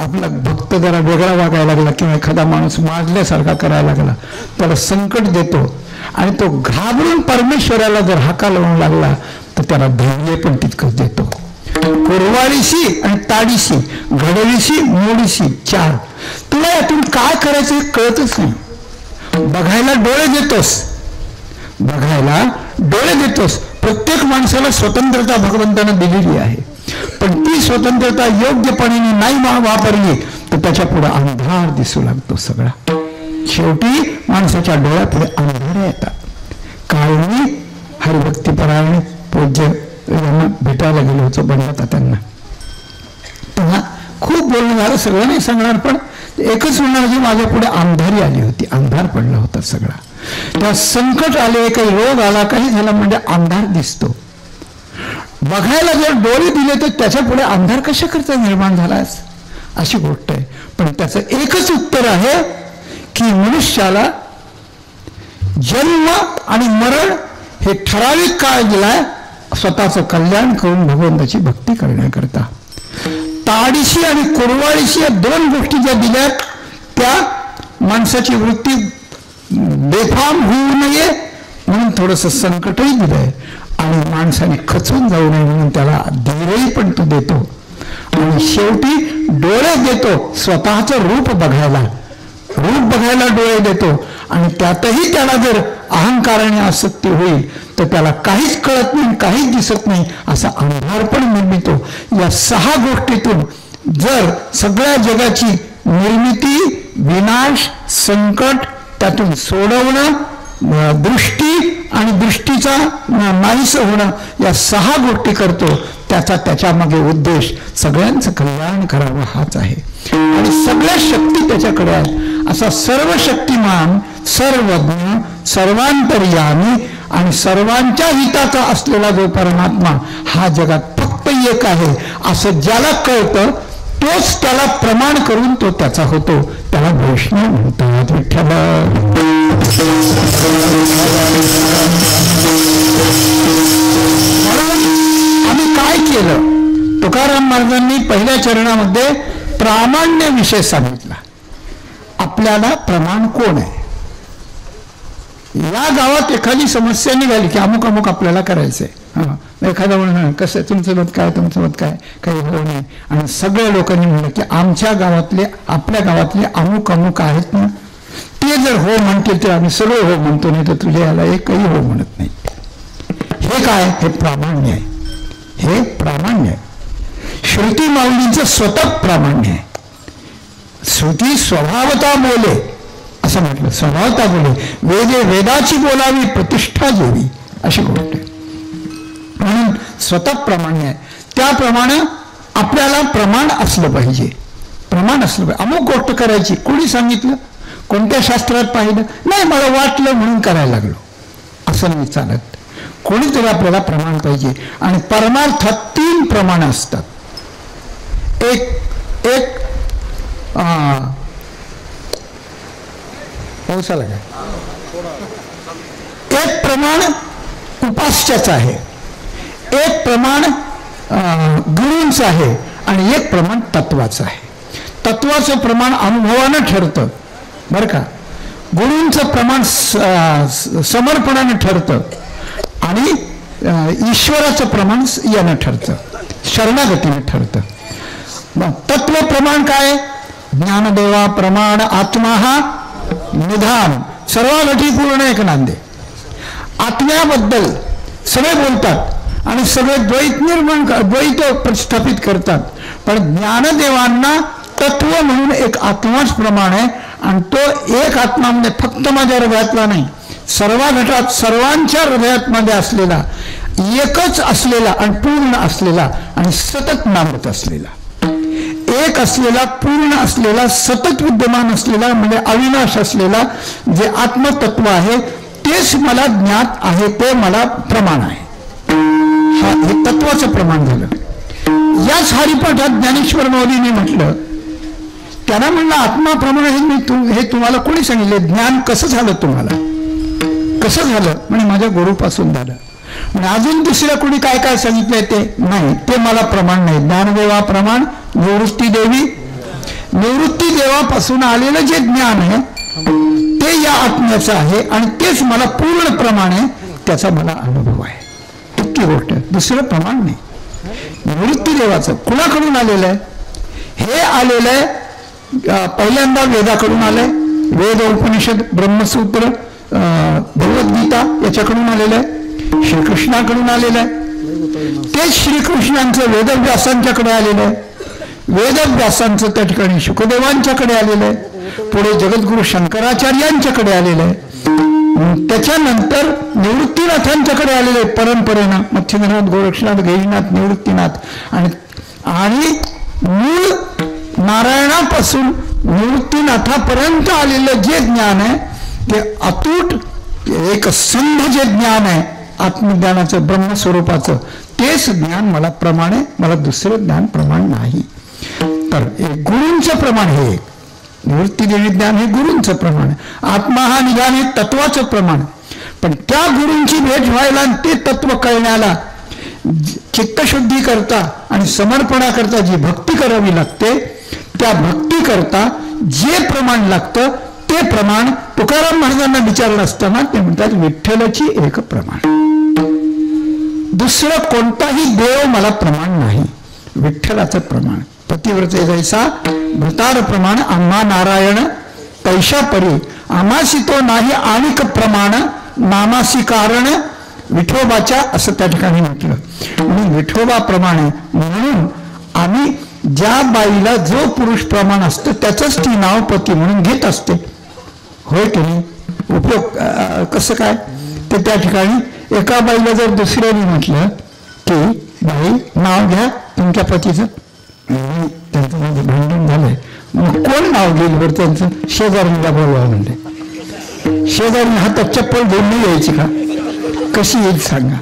आपला भक्त जरा वेगळा वागायला लागला किंवा एखादा माणूस माजल्यासारखा करायला लागला, त्याला संकट देतो आणि तो घाबरून परमेश्वराला जर हाका लावून लागला तर त्याला धैर्य पण तितकंच देतो. कुरवाळीशी आणि ताडीशी, घडवीशी, मोडीशी 4. तुला यातून काय करायचं हे कळतच नाही. बघायला डोळे देतोस, बघायला डोळे देतोस. प्रत्येक माणसाला स्वतंत्रता भगवंतानं दिलेली आहे, पण ती स्वतंत्रता योग्यपणे नाही वापरली तर त्याच्या पुढे अंधार दिसू लागतो सगळा. शेवटी माणसाच्या डोळ्यापुढे अंधार येतात. काळनी हरिभक्तीपरायण पूज्य यांना भेटायला गेलो होतो बनवता त्यांना. तेव्हा खूप बोलणं झालं, सगळं नाही सांगणार, पण एकच म्हणणार की माझ्या पुढे अंधारी आली होती, अंधार पडला होता सगळा. तेव्हा संकट आले, काही रोग आला, काही झाला म्हणजे अंधार दिसतो. बघायला जर डोळे दिले तर त्याच्या पुढे अंधार कशा करता निर्माण झालास, अशी गोष्ट आहे. पण त्याचं एकच उत्तर आहे की मनुष्याला जन्म आणि मरण हे ठराविक काळ दिलाय स्वतःचं कल्याण करून भगवंताची भक्ती करण्याकरता. ताडीशी आणि कुरवाळीशी या 2 गोष्टी ज्या दिल्यात त्या माणसाची वृत्ती बेफाम होऊ नये म्हणून थोडंसं संकटही दिलंय आणि माणसाने खचून जाऊ नये म्हणून त्याला धीरही पण तू देतो. आणि शेवटी डोळे देतो स्वतःचं रूप बघायला, डोळे देतो. आणि त्यातही त्याला जर अहंकाराने आसक्ती होईल तर त्याला काहीच कळत नाही, काहीच दिसत नाही, असा अंधार पण निर्मितो. या 6 गोष्टीतून जर सगळ्या जगाची निर्मिती, विनाश, संकट, त्यातून सोडवणं, दृष्टी आणि दृष्टीचा नाहीसं होणं, या 6 गोष्टी करतो. त्याच्यामागे उद्देश सगळ्यांचं कल्याण करावं हाच आहे. आणि सगळ्या शक्ती त्याच्याकडे आहेत. असा सर्वशक्तिमान, सर्वज्ञ, सर्वांतर्यामी आणि सर्वांच्या हिताचा असलेला जो परमात्मा हा जगात फक्त एक आहे असं ज्याला कळतं तोच त्याला प्रमाण करून तो त्याचा होतो. त्याला वैष्णव म्हणतात. विठ्ठल म्हणून आम्ही काय केलं? तुकाराम महाराजांनी पहिल्या चरणामध्ये प्रामाण्य विषय सांगितला. आपल्याला प्रमाण कोण आहे? या गावात एखादी समस्या निघाली की अमुक अमुक आपल्याला करायचंय. एखादा म्हणून कसं तुमचं मत काय, तुमचं मत काय, काही हो नाही. आणि सगळ्या लोकांनी म्हणलं की आमच्या गावातले, आपल्या गावातले अमुक अमुक आहेत ना, ते जर हो म्हणतील तर आम्ही सगळं हो म्हणतो, नाही तर तुझ्या याला एकही हो म्हणत नाही. हे काय? हे प्रामाण्य आहे. हे प्रामाण्य आहे. श्रुती माऊलींचं स्वतः प्रामाण्य आहे. श्रुती स्वभावता बोले असं म्हटलं. स्वभावता बोले, वेदे वेदाची बोलावी, प्रतिष्ठा जेवी, अशी गोष्ट आहे. म्हणून स्वतः प्रामाण्य आहे. त्याप्रमाणे आपल्याला प्रमाण असलं पाहिजे. प्रमाण असलं पाहिजे. अमुक गोष्ट करायची, कोणी सांगितलं, कोणत्या शास्त्रात पाहिलं नाही, मला वाटलं म्हणून करायला लागलो, असं नाही चालत. कोणीतरी आपल्याला प्रमाण पाहिजे. आणि परमार्थात 3 प्रमाण असतात. एक प्रमाण उपास्याचं आहे, एक प्रमाण गुरूंचं आहे आणि एक प्रमाण तत्वाचं आहे. तत्वाचं प्रमाण अनुभवानं ठरतं बरं का. गुरूंचं प्रमाण समर्पणानं ठरतं आणि ईश्वराचं प्रमाण यानं ठरतं, शरणागतीनं ठरतं. तत्व प्रमाण काय? ज्ञानदेवा प्रमाण आत्मा हा निधान, सर्वागठी पूर्ण एक नांदे. आत्म्याबद्दल सगळे बोलतात आणि सगळे द्वैत प्रस्थापित करतात, पण ज्ञानदेवांना तत्व म्हणून एक आत्माच प्रमाण आहे. आणि तो एक आत्मा म्हणजे फक्त माझ्या हृदयातला नाही, सर्व घटात सर्वांच्या हृदयामध्ये असलेला, एकच असलेला आणि पूर्ण असलेला आणि सतत नामत असलेला, एक असलेला, पूर्ण असलेला, सतत विद्यमान असलेला, म्हणजे अविनाश असलेला जे आत्मतत्व आहे तेच मला ज्ञात आहे, ते मला प्रमाण आहे. हा हे तत्वाचं प्रमाण झालं. याच हरिपाठात ज्ञानेश्वर माऊलीने म्हटलं, त्यांना म्हणलं आत्मा प्रमाण हे तुम्हाला कोणी सांगितले? ज्ञान कसं झालं तुम्हाला? कसं झालं? म्हणजे माझ्या गुरुपासून झालं. म्हणजे अजून दुसऱ्या कोणी काय काय सांगितलंय ते नाही, ते मला प्रमाण नाही. ज्ञानदेवा प्रमाण, निवृत्ती देवी, निवृत्ती देवापासून आलेलं जे ज्ञान आहे ते या आत्म्याचं आहे आणि तेच मला पूर्ण प्रमाण आहे, त्याचा मला अनुभव आहे. इतकी गोष्ट, दुसरं प्रमाण नाही. निवृत्ती देवाचं कुणाकडून आलेलं आहे? हे आलेलं आहे पहिल्यांदा वेदाकडून आलंय. वेद, उपनिषद, ब्रह्मसूत्र, भगवद्गीता याच्याकडून आलेलं आहे. श्रीकृष्णाकडून आलेलं आहे. तेच श्रीकृष्णांचं वेदव्यासांच्याकडे आलेलं आहे. वेदव्यासांचं त्या ठिकाणी शुकदेवांच्याकडे आलेलं आहे. पुढे जगद्गुरु शंकराचार्यांच्याकडे आलेलं आहे. त्याच्यानंतर निवृत्तीनाथांच्याकडे आलेले आहे परंपरेनं, मच्छिंद्रनाथ, गोरक्षनाथ, गहिनीनाथ, निवृत्तीनाथ. आणि मूळ नारायणापासून निवृत्तीनाथापर्यंत आलेलं जे ज्ञान आहे ते अतूट एक संध जे ज्ञान आहे आत्मज्ञानाचं, ब्रह्मस्वरूपाचं, तेच ज्ञान मला प्रमाण आहे. मला दुसरं ज्ञान प्रमाण नाही. तर गुरूंचं प्रमाण हे एक, निवृत्ती देवी ज्ञान हे गुरूंचं प्रमाण आहे. आत्मा हा निधान हे तत्वाचं प्रमाण. पण त्या गुरूंची भेट व्हायला आणि ते तत्व कळण्याला चित्तशुद्धी करता आणि समर्पणा करता जी भक्ती करावी लागते, त्या भक्ती करता जे प्रमाण लागतं ते प्रमाण तुकाराम महाराजांना विचारलं असताना ते म्हणतात विठ्ठलाची एक प्रमाण, दुसरं कोणताही देव मला प्रमाण नाही. विठ्ठलाचं प्रमाण. पतिव्रते जैसा भृतार प्रमाण आम्हा नारायण तैशा परी, आमासी तो नाही आणिक प्रमाण नामासी कारण विठोबाच्या, असं त्या ठिकाणी म्हटलं. म्हणून विठोबाप्रमाणे म्हणून आम्ही ज्या बाईला जो पुरुष प्रमाण असतं त्याचंच ती नाव पती म्हणून घेत असते. होय की नाही? उपयोग कसं काय ते त्या ठिकाणी एका बाईला जर दुसऱ्याने म्हटलं की बाई नाव घ्या तुमच्या पतीचं, त्यांचं म्हणजे भांडण झालंय, मग कोण नाव घेईल बरं त्यांचं? शेजारीला बोलवा म्हणले. शेजारी हातात चप्पल घेऊन नाही यायची का? कशी येईल सांगा?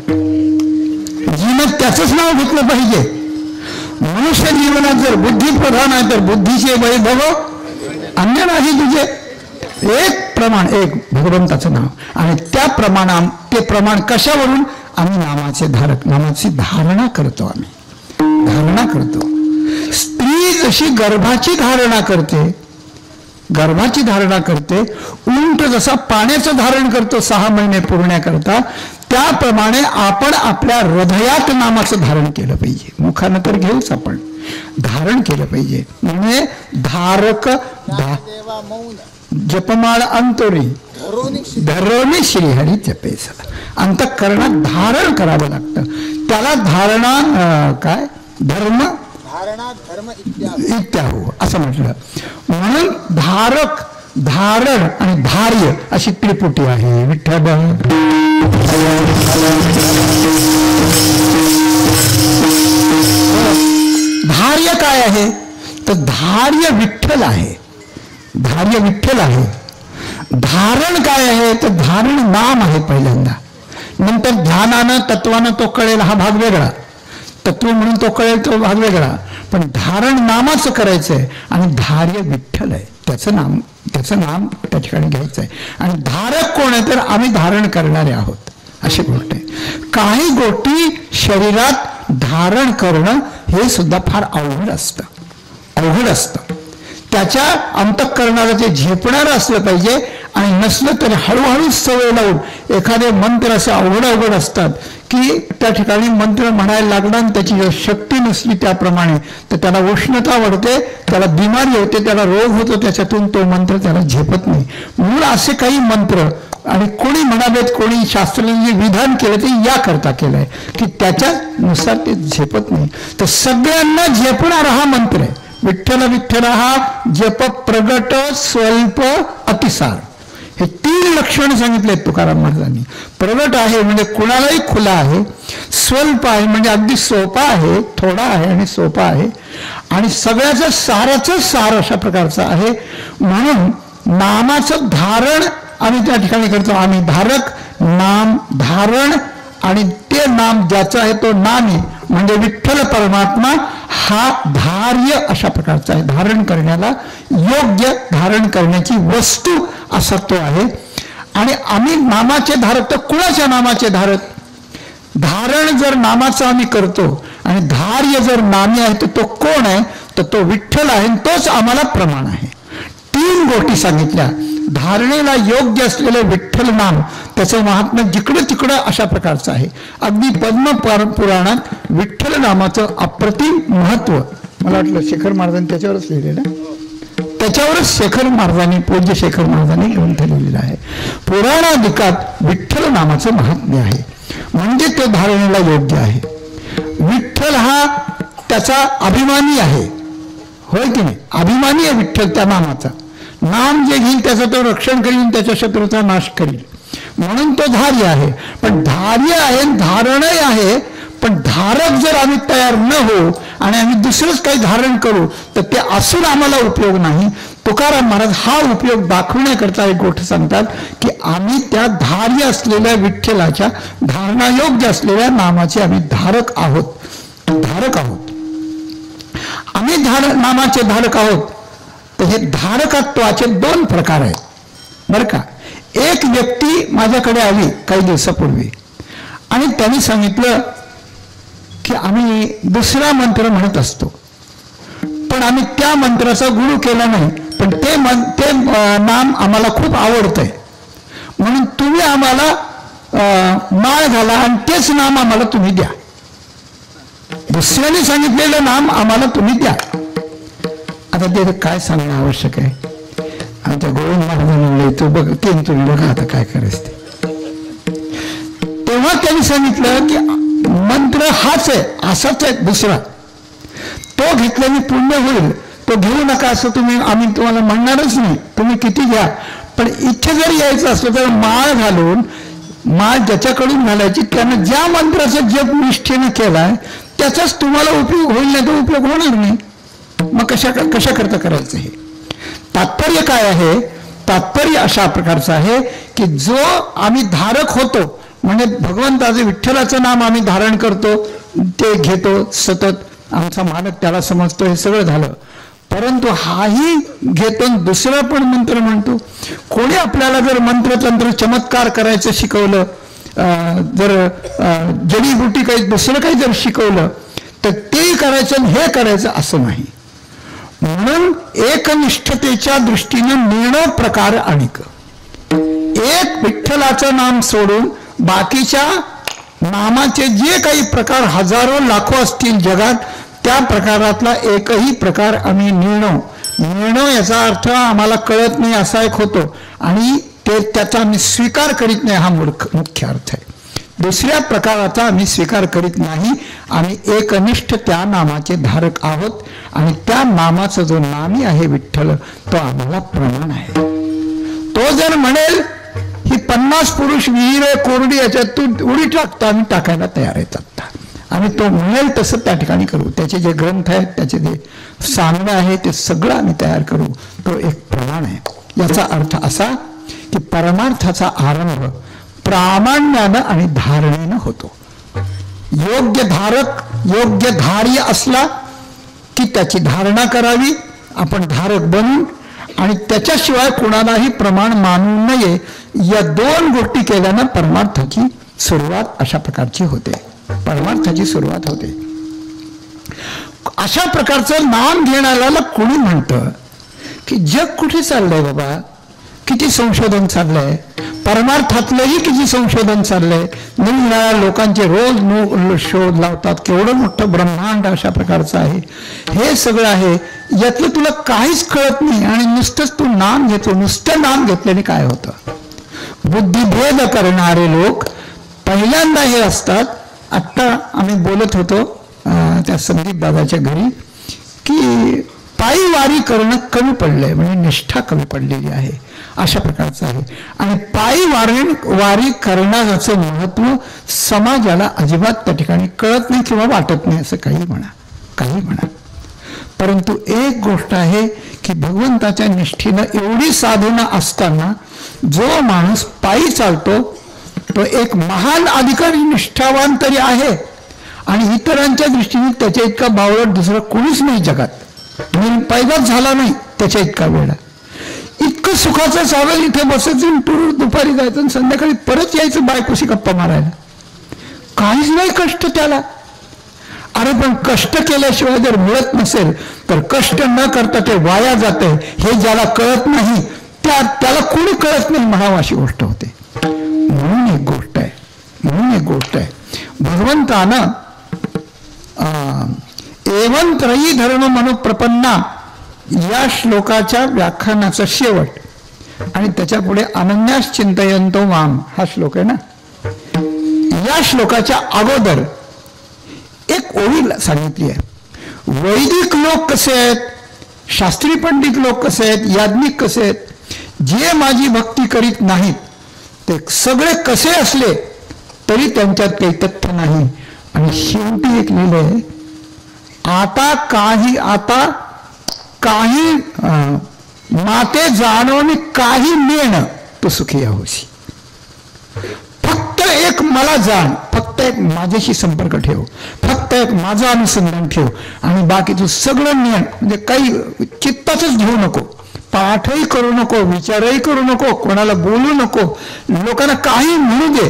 जीवनात त्याचंच नाव घेतलं पाहिजे. मनुष्य जीवनात जर बुद्धी प्रधान आहे तर बुद्धीचे बळी बघो अन्य नाही तुझे. एक प्रमाण, एक भगवंताचं नाव, आणि त्या ते प्रमाण कशावरून? आम्ही नामाचे धारक, नामाची धारणा करतो. आम्ही धारणा करतो. स्त्री जशी गर्भाची धारणा करते, गर्भाची धारणा करते, उंट जसा पाण्याचं धारण करतो 6 महिने पूर्ण्याकरता, त्याप्रमाणे आपण आपल्या हृदयात नामाचं धारण केलं पाहिजे. मुखानं तर घेऊच, आपण धारण केलं पाहिजे. म्हणजे धारक जपमाळ अंतोरी धरोनी श्रीहरी जपेस. अंतःकरणात धारण करावं लागतं. त्याला धारणा काय? धर्म इत्याहो असं म्हटलं. म्हणून धारक, धारण आणि धार्य अशी त्रिपुटी आहे. विठ्ठल धार्य काय आहे? तर धार्य विठ्ठल आहे. धार्य विठ्ठल आहे. धारण काय आहे? तर धारण नाम आहे पहिल्यांदा. नंतर ध्यानानं तत्वानं तो कळेल हा भाग वेगळा, तत्व म्हणून तो कळेल तो भाग वेगळा. पण धारण नामाचं करायचंय आणि धार्य विठ्ठल आहे. त्याचं नाम त्या ठिकाणी घ्यायचं आहे. आणि धारक कोण आहे? तर आम्ही धारण करणारे आहोत अशी गोष्ट आहे. काही गोष्टी शरीरात धारण करणं हे सुद्धा फार अवघड असतं. त्याच्या अंतःकरणाला ते झेपणारं असलं पाहिजे. आणि नसलं तरी हळूहळू सवय लावून एखादे मंत्र असे अवघड असतात की त्या ठिकाणी मंत्र म्हणायला लागला आणि त्याची शक्ती नसली त्याप्रमाणे तर त्याला उष्णता वाढते, त्याला बिमारी होते, त्याला रोग होतो, त्याच्यातून तो मंत्र त्याला झेपत नाही. म्हणून असे काही मंत्र आणि कोणी म्हणावेत, कोणी शास्त्राने जे विधान केलं ते याकरता केलंय की त्याच्यानुसार ते झेपत नाही. तर सगळ्यांना झेपणारा हा मंत्र आहे. विठ्ठल विठ्ठल हा जप प्रगट स्वल्प अतिसार, हे 3 लक्षण सांगितले तुकाराम महाराजांनी. प्रगट आहे म्हणजे कुणालाही खुला आहे, स्वल्प आहे म्हणजे अगदी सोपा आहे, थोडा आहे आणि सोपा आहे, आणि सगळ्याचं साराचं सार अशा प्रकारचं आहे. म्हणून नामाचं धारण आम्ही त्या ठिकाणी करतो. आम्ही धारक, नाम धारण, आणि ते नाम ज्याचं आहे तो नामी म्हणजे विठ्ठल परमात्मा हा धार्य अशा प्रकारचा आहे. धारण करण्याला योग्य, धारण करण्याची वस्तू असा तो आहे. आणि आम्ही नामाचे धारक, तर कुणाच्या नामाचे धारक? धारण जर नामाचं आम्ही करतो आणि धार्य जर नामी आहे तर तो कोण आहे? तर तो विठ्ठल आहे. तोच आम्हाला प्रमाण आहे. 3 गोष्टी सांगितल्या. धारणेला योग्य असलेलं विठ्ठल नाम, त्याचं महात्म्य जिकडं तिकडं अशा प्रकारचं आहे. अगदी पद्म पुराणात विठ्ठल नामाचं अप्रतिम महत्व, मला वाटलं शेखर महाराजांनी त्याच्यावरच लिहिलेलं, त्याच्यावरच शेखर महाराजांनी, पूज्य शेखर महाराजांनी ग्रंथ लिहिलेला आहे. पुराणाधिकात विठ्ठल नामाचं महात्म्य आहे. म्हणजे ते धारणेला योग्य आहे. विठ्ठल हा त्याचा अभिमानी आहे. होय की नाही? अभिमानी आहे विठ्ठल त्या नामाचा. नाम जे घेईल त्याचं तो रक्षण करील, त्याच्या शत्रूचा नाश करील. म्हणून तो धार्य आहे. पण धार्य आहे, धारणही आहे. पण धारक जर आम्ही तयार न हो आणि आम्ही दुसरंच काही धारण करू तर ते असून आम्हाला उपयोग नाही. तुकाराम महाराज हा उपयोग दाखवण्याकरता एक गोष्ट सांगतात की आम्ही त्या धार्य असलेल्या विठ्ठलाच्या, धारणायोग्य असलेल्या नामाचे आम्ही धारक आहोत. धारक आहोत आम्ही. नामाचे धारक आहोत. तर हे धारकत्वाचे 2 प्रकार आहेत बरं का. एक व्यक्ती माझ्याकडे आली काही दिवसापूर्वी आणि त्यांनी सांगितलं की आम्ही दुसरा मंत्र म्हणत असतो पण आम्ही त्या मंत्राचा गुरु केला नाही, पण ते नाम आम्हाला खूप आवडतंय म्हणून तुम्ही आम्हाला माळ घाला आणि तेच नाम आम्हाला तुम्ही द्या. दुसऱ्याने सांगितलेलं नाम आम्हाला तुम्ही द्या. आता ते काय सांगणं आवश्यक आहे? आमच्या गोविंद महाराजांनी म्हणले तू बघ, तुम्ही बघा आता काय करायचं ते. तेव्हा त्यांनी सांगितलं की मंत्र हाच आहे, असाच आहे दुसरा. तो घेतल्याने पुण्य होईल तो घेऊ नका असं आम्ही तुम्हाला म्हणणारच नाही, तुम्ही किती घ्या. पण इथे जर यायचं असलं तर माळ घालून, माळ ज्याच्याकडून घालायची त्यानं ज्या मंत्राचा जप निष्ठेनं केलाय त्याचाच तुम्हाला उपयोग होईल, नाही तर उपयोग होणार नाही. मग कशा करता करायचं हे तात्पर्य काय आहे? तात्पर्य अशा प्रकारचं आहे की जो आम्ही धारक होतो, म्हणजे भगवंताचं विठ्ठलाचं नाम आम्ही धारण करतो, ते घेतो सतत, आमचा मालक त्याला समजतो, हे सगळं झालं. परंतु हाही घेतो दुसरा पण मंत्र म्हणतो. कोणी आपल्याला जर मंत्रतंत्र चमत्कार करायचं शिकवलं, जर जडीबुटी काही दुसरं काही जर शिकवलं तर ते करायचं हे करायचं असं नाही. म्हणून एकनिष्ठतेच्या दृष्टीनं निर्णय प्रकार अनेक. एक विठ्ठलाचं नाम सोडून बाकीच्या नामाचे जे काही प्रकार हजारो लाखो असतील जगात, त्या प्रकारातला एकही प्रकार आम्ही निर्णय याचा अर्थ आम्हाला कळत नाही असा एक होतो आणि त्याचा आम्ही स्वीकार करीत नाही, हा मुख्य अर्थ आहे. दुसऱ्या प्रकाराचा आम्ही स्वीकार करीत नाही. आम्ही एकनिष्ठ त्या नामाचे धारक आहोत आणि त्या नामाचा जो नामी आहे विठ्ठल तो आम्हाला प्रमाण आहे. तो जर म्हणेल ही 50 पुरुष विहीर कोरडी याच्यात तू उडी टाकता, आम्ही टाकायला तयार आहेत आता. आणि तो म्हणेल तसं त्या ठिकाणी करू. त्याचे जे ग्रंथ आहेत, त्याचे जे सांगणं आहे ते सगळं आम्ही तयार करू. तो एक प्रमाण आहे. याचा अर्थ असा की परमार्थाचा आरंभ प्रामाण्यानं आणि धारणेनं होतो. योग्य धारक, योग्य धार्य असला की त्याची धारणा करावी, आपण धारक बनून, आणि त्याच्याशिवाय कोणालाही प्रमाण मानू नये. या दोन गोष्टी केल्यानं परमार्थाची सुरुवात अशा प्रकारची होते. परमार्थाची सुरुवात होते. अशा प्रकारचं नाम घेणाऱ्याला कोणी म्हणतं की जग कुठे चाललंय बाबा, किती संशोधन चाललंय, परमार्थातलंही किती संशोधन चाललंय, निरनिराळ्या लोकांचे रोज शोध लावतात, केवढं मोठं ब्रह्मांड अशा प्रकारचं आहे, हे सगळं आहे, यातलं तुला काहीच कळत नाही आणि नुसतंच तू नाम घेतो. नुसतं नाम घेतल्याने काय होतं? बुद्धिभेद करणारे लोक पहिल्यांदा हे असतात. आत्ता आम्ही बोलत होतो त्या संदीप दादाच्या घरी की पायी वारी करणं कमी पडलंय, म्हणजे निष्ठा कमी पडलेली आहे अशा प्रकारचं आहे. आणि पायी वारी करण्याचं महत्व समाजाला अजिबात त्या ठिकाणी कळत नाही किंवा वाटत नाही, असं काही म्हणा. परंतु एक गोष्ट आहे की भगवंताच्या निष्ठेनं एवढी साधना असताना जो माणूस पायी चालतो तो एक महान अधिकारी निष्ठावान तरी आहे आणि इतरांच्या दृष्टीने त्याच्या इतका बावळट दुसरं कोणीच नाही जगात. पैदाच झाला नाही त्याच्या इतका वेळा. इतकं सुखाचं चावेल, इथे बसायचं, टूर दुपारी जायचं आणि संध्याकाळी परत यायचं बायकोशी गप्पा मारायला, काहीच नाही कष्ट त्याला. अरे पण कष्ट केल्याशिवाय जर मिळत नसेल तर कष्ट न करता ते वाया जाते, हे ज्याला कळत नाही त्याला कोणी कळत नाही म्हणावं अशी गोष्ट होते. म्हणून एक गोष्ट आहे भगवंतानं एवं त्रयी धर्म मनोप्रपन्ना या श्लोकाच्या व्याख्यानाचा शेवट आणि त्याच्या पुढे अनन्यास चिंतयंतो माम हा श्लोक आहे ना. या श्लोकाच्या अगोदर एक ओळी सांगितली आहे. वैदिक लोक कसे आहेत, शास्त्री पंडित लोक कसे आहेत, याज्ञिक कसे आहेत, जे माझी भक्ती करीत नाहीत ते सगळे कसे असले तरी त्यांच्यात काही तथ्य नाही. आणि शेवटी एक लिहिलंय, आता काही माते जाणवणे काही नेण तो सुखी होशी. फक्त एक मला जाण, फक्त एक माझ्याशी संपर्क ठेव, फक्त एक माझं अनुसंधान ठेव आणि बाकीचं सगळं नेण, म्हणजे काही चित्तातच घेऊ नको, पाठही करू नको, विचारही करू नको, कोणाला बोलू नको, लोकांना काही म्हणू दे,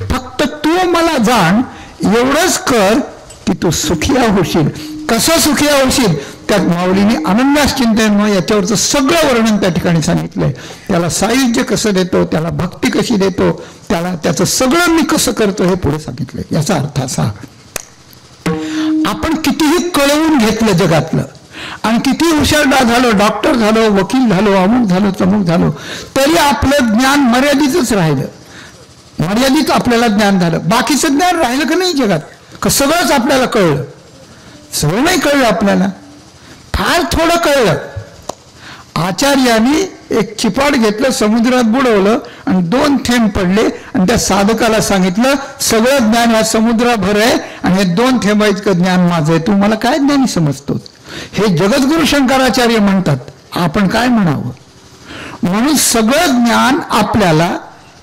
फक्त तू मला जाण, एवढंच कर की तू सुखिया होशील. कसं सुखिया होशील त्यात माऊलीने अनन्यास चिंतन याच्यावरचं सगळं वर्णन त्या ठिकाणी सांगितलंय. त्याला सायुज्य कसं देतो, त्याला भक्ती कशी देतो, त्याचं सगळं मी कसं करतो हे पुढे सांगितलंय. याचा अर्थ असा, आपण कितीही कळवून घेतलं जगातलं आणि किती हुशार झालो, डॉक्टर झालो, वकील झालो, अमुक झालो, तमुक झालो, तरी आपलं ज्ञान मर्यादितच राहिलं. मर्यादित आपल्याला ज्ञान झालं, बाकीचं ज्ञान राहिलं का नाही जगात, सगळंच आपल्याला कळलं सगळं नाही कळलं आपल्याला, फार थोडं कळलं. आचार्यांनी एक चिपाड घेतलं, समुद्रात बुडवलं आणि 2 थेंब पडले आणि त्या साधकाला सांगितलं सगळं ज्ञान या समुद्राभर आहे आणि हे 2 थेंबा इतकं ज्ञान माझं आहे, तू मला काय ज्ञानी समजतोस. हे जगद्गुरु शंकराचार्य म्हणतात, आपण काय म्हणावं. म्हणून सगळं ज्ञान आपल्याला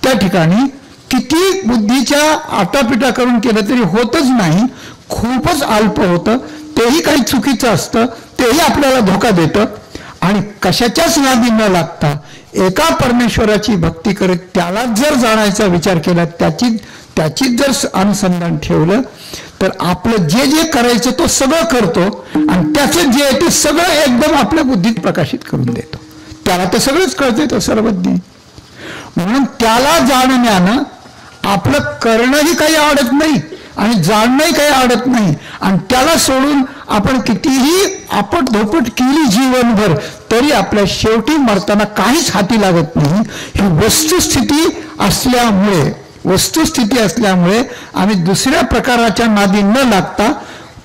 त्या ठिकाणी किती बुद्धीच्या आटापिटा करून केलं तरी होतच नाही, खूपच अल्प होतं. तेही काही चुकीचं असतं, तेही आपल्याला धोका देतं. आणि कशाच्याच नादी न लागता एका परमेश्वराची भक्ती करत त्यालाच जर जाण्याचा विचार केला, त्याचीच जर अनुसंधान ठेवलं तर आपलं जे जे करायचं तो सगळं करतो आणि त्याचं जे आहे ते सगळं एकदम आपल्या बुद्धीत प्रकाशित करून देतो. त्याला ते सगळंच कळतंय, तो सर्वज्ञ. म्हणून त्याला जाणण्यानं आपलं करणंही काही आवडत नाही आणि जाणणंही काही आवडत नाही. आणि त्याला सोडून आपण कितीही आपट धोपट केली जीवनभर तरी आपल्या शेवटी मरताना काहीच हाती लागत नाही. ही वस्तुस्थिती असल्यामुळे आम्ही दुसऱ्या प्रकाराच्या नादी न लागता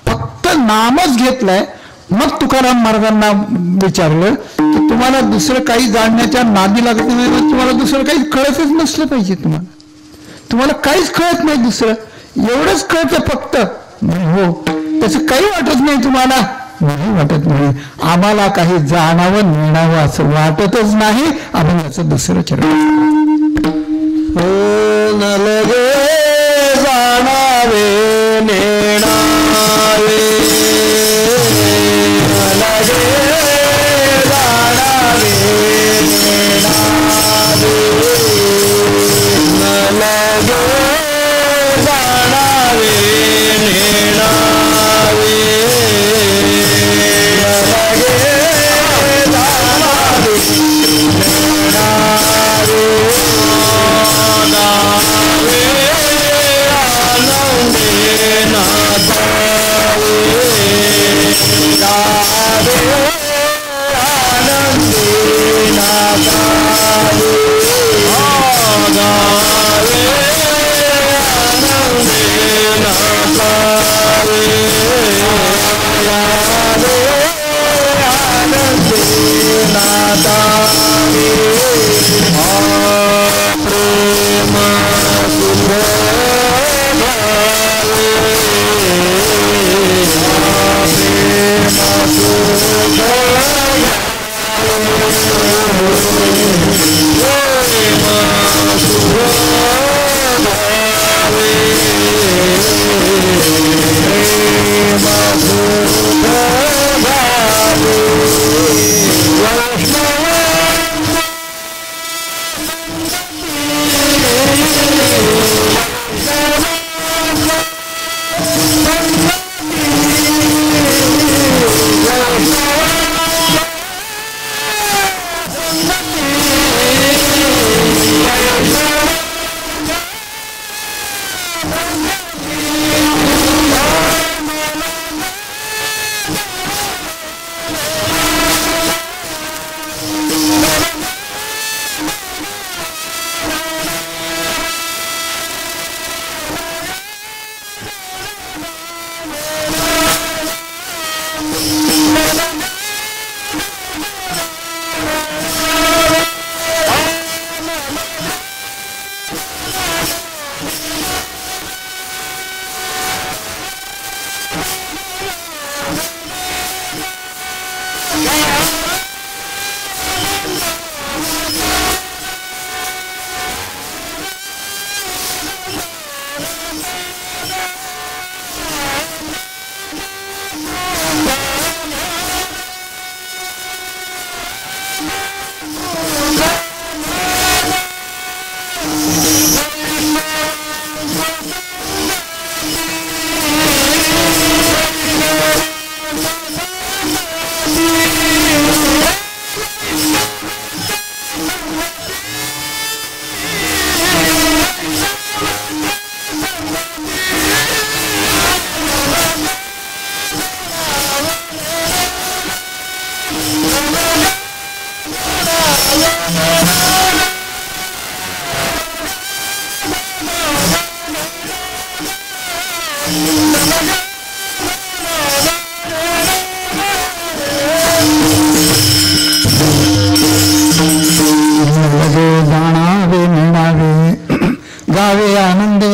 फक्त नामच घेतलंय. मग तुकाराम महाराजांना विचारलं की तुम्हाला दुसरं काही जाणण्याच्या नादी लागत नाही, तुम्हाला दुसरं काही कळतच नसलं पाहिजे, तुम्हाला काहीच कळत नाही, दुसरं एवढंच कळतं फक्त. हो, त्याचं काही वाटत नाही तुम्हाला, नाही वाटत नाही. आम्हाला काही जाणावं मिळावं असं वाटतच नाही. आपण याचं दुसरं चरण नलगे जाणावे नेणावे, नलगे जाणावे नेणावे, नलगे जाणावे नेणावे, नलगे जाणावे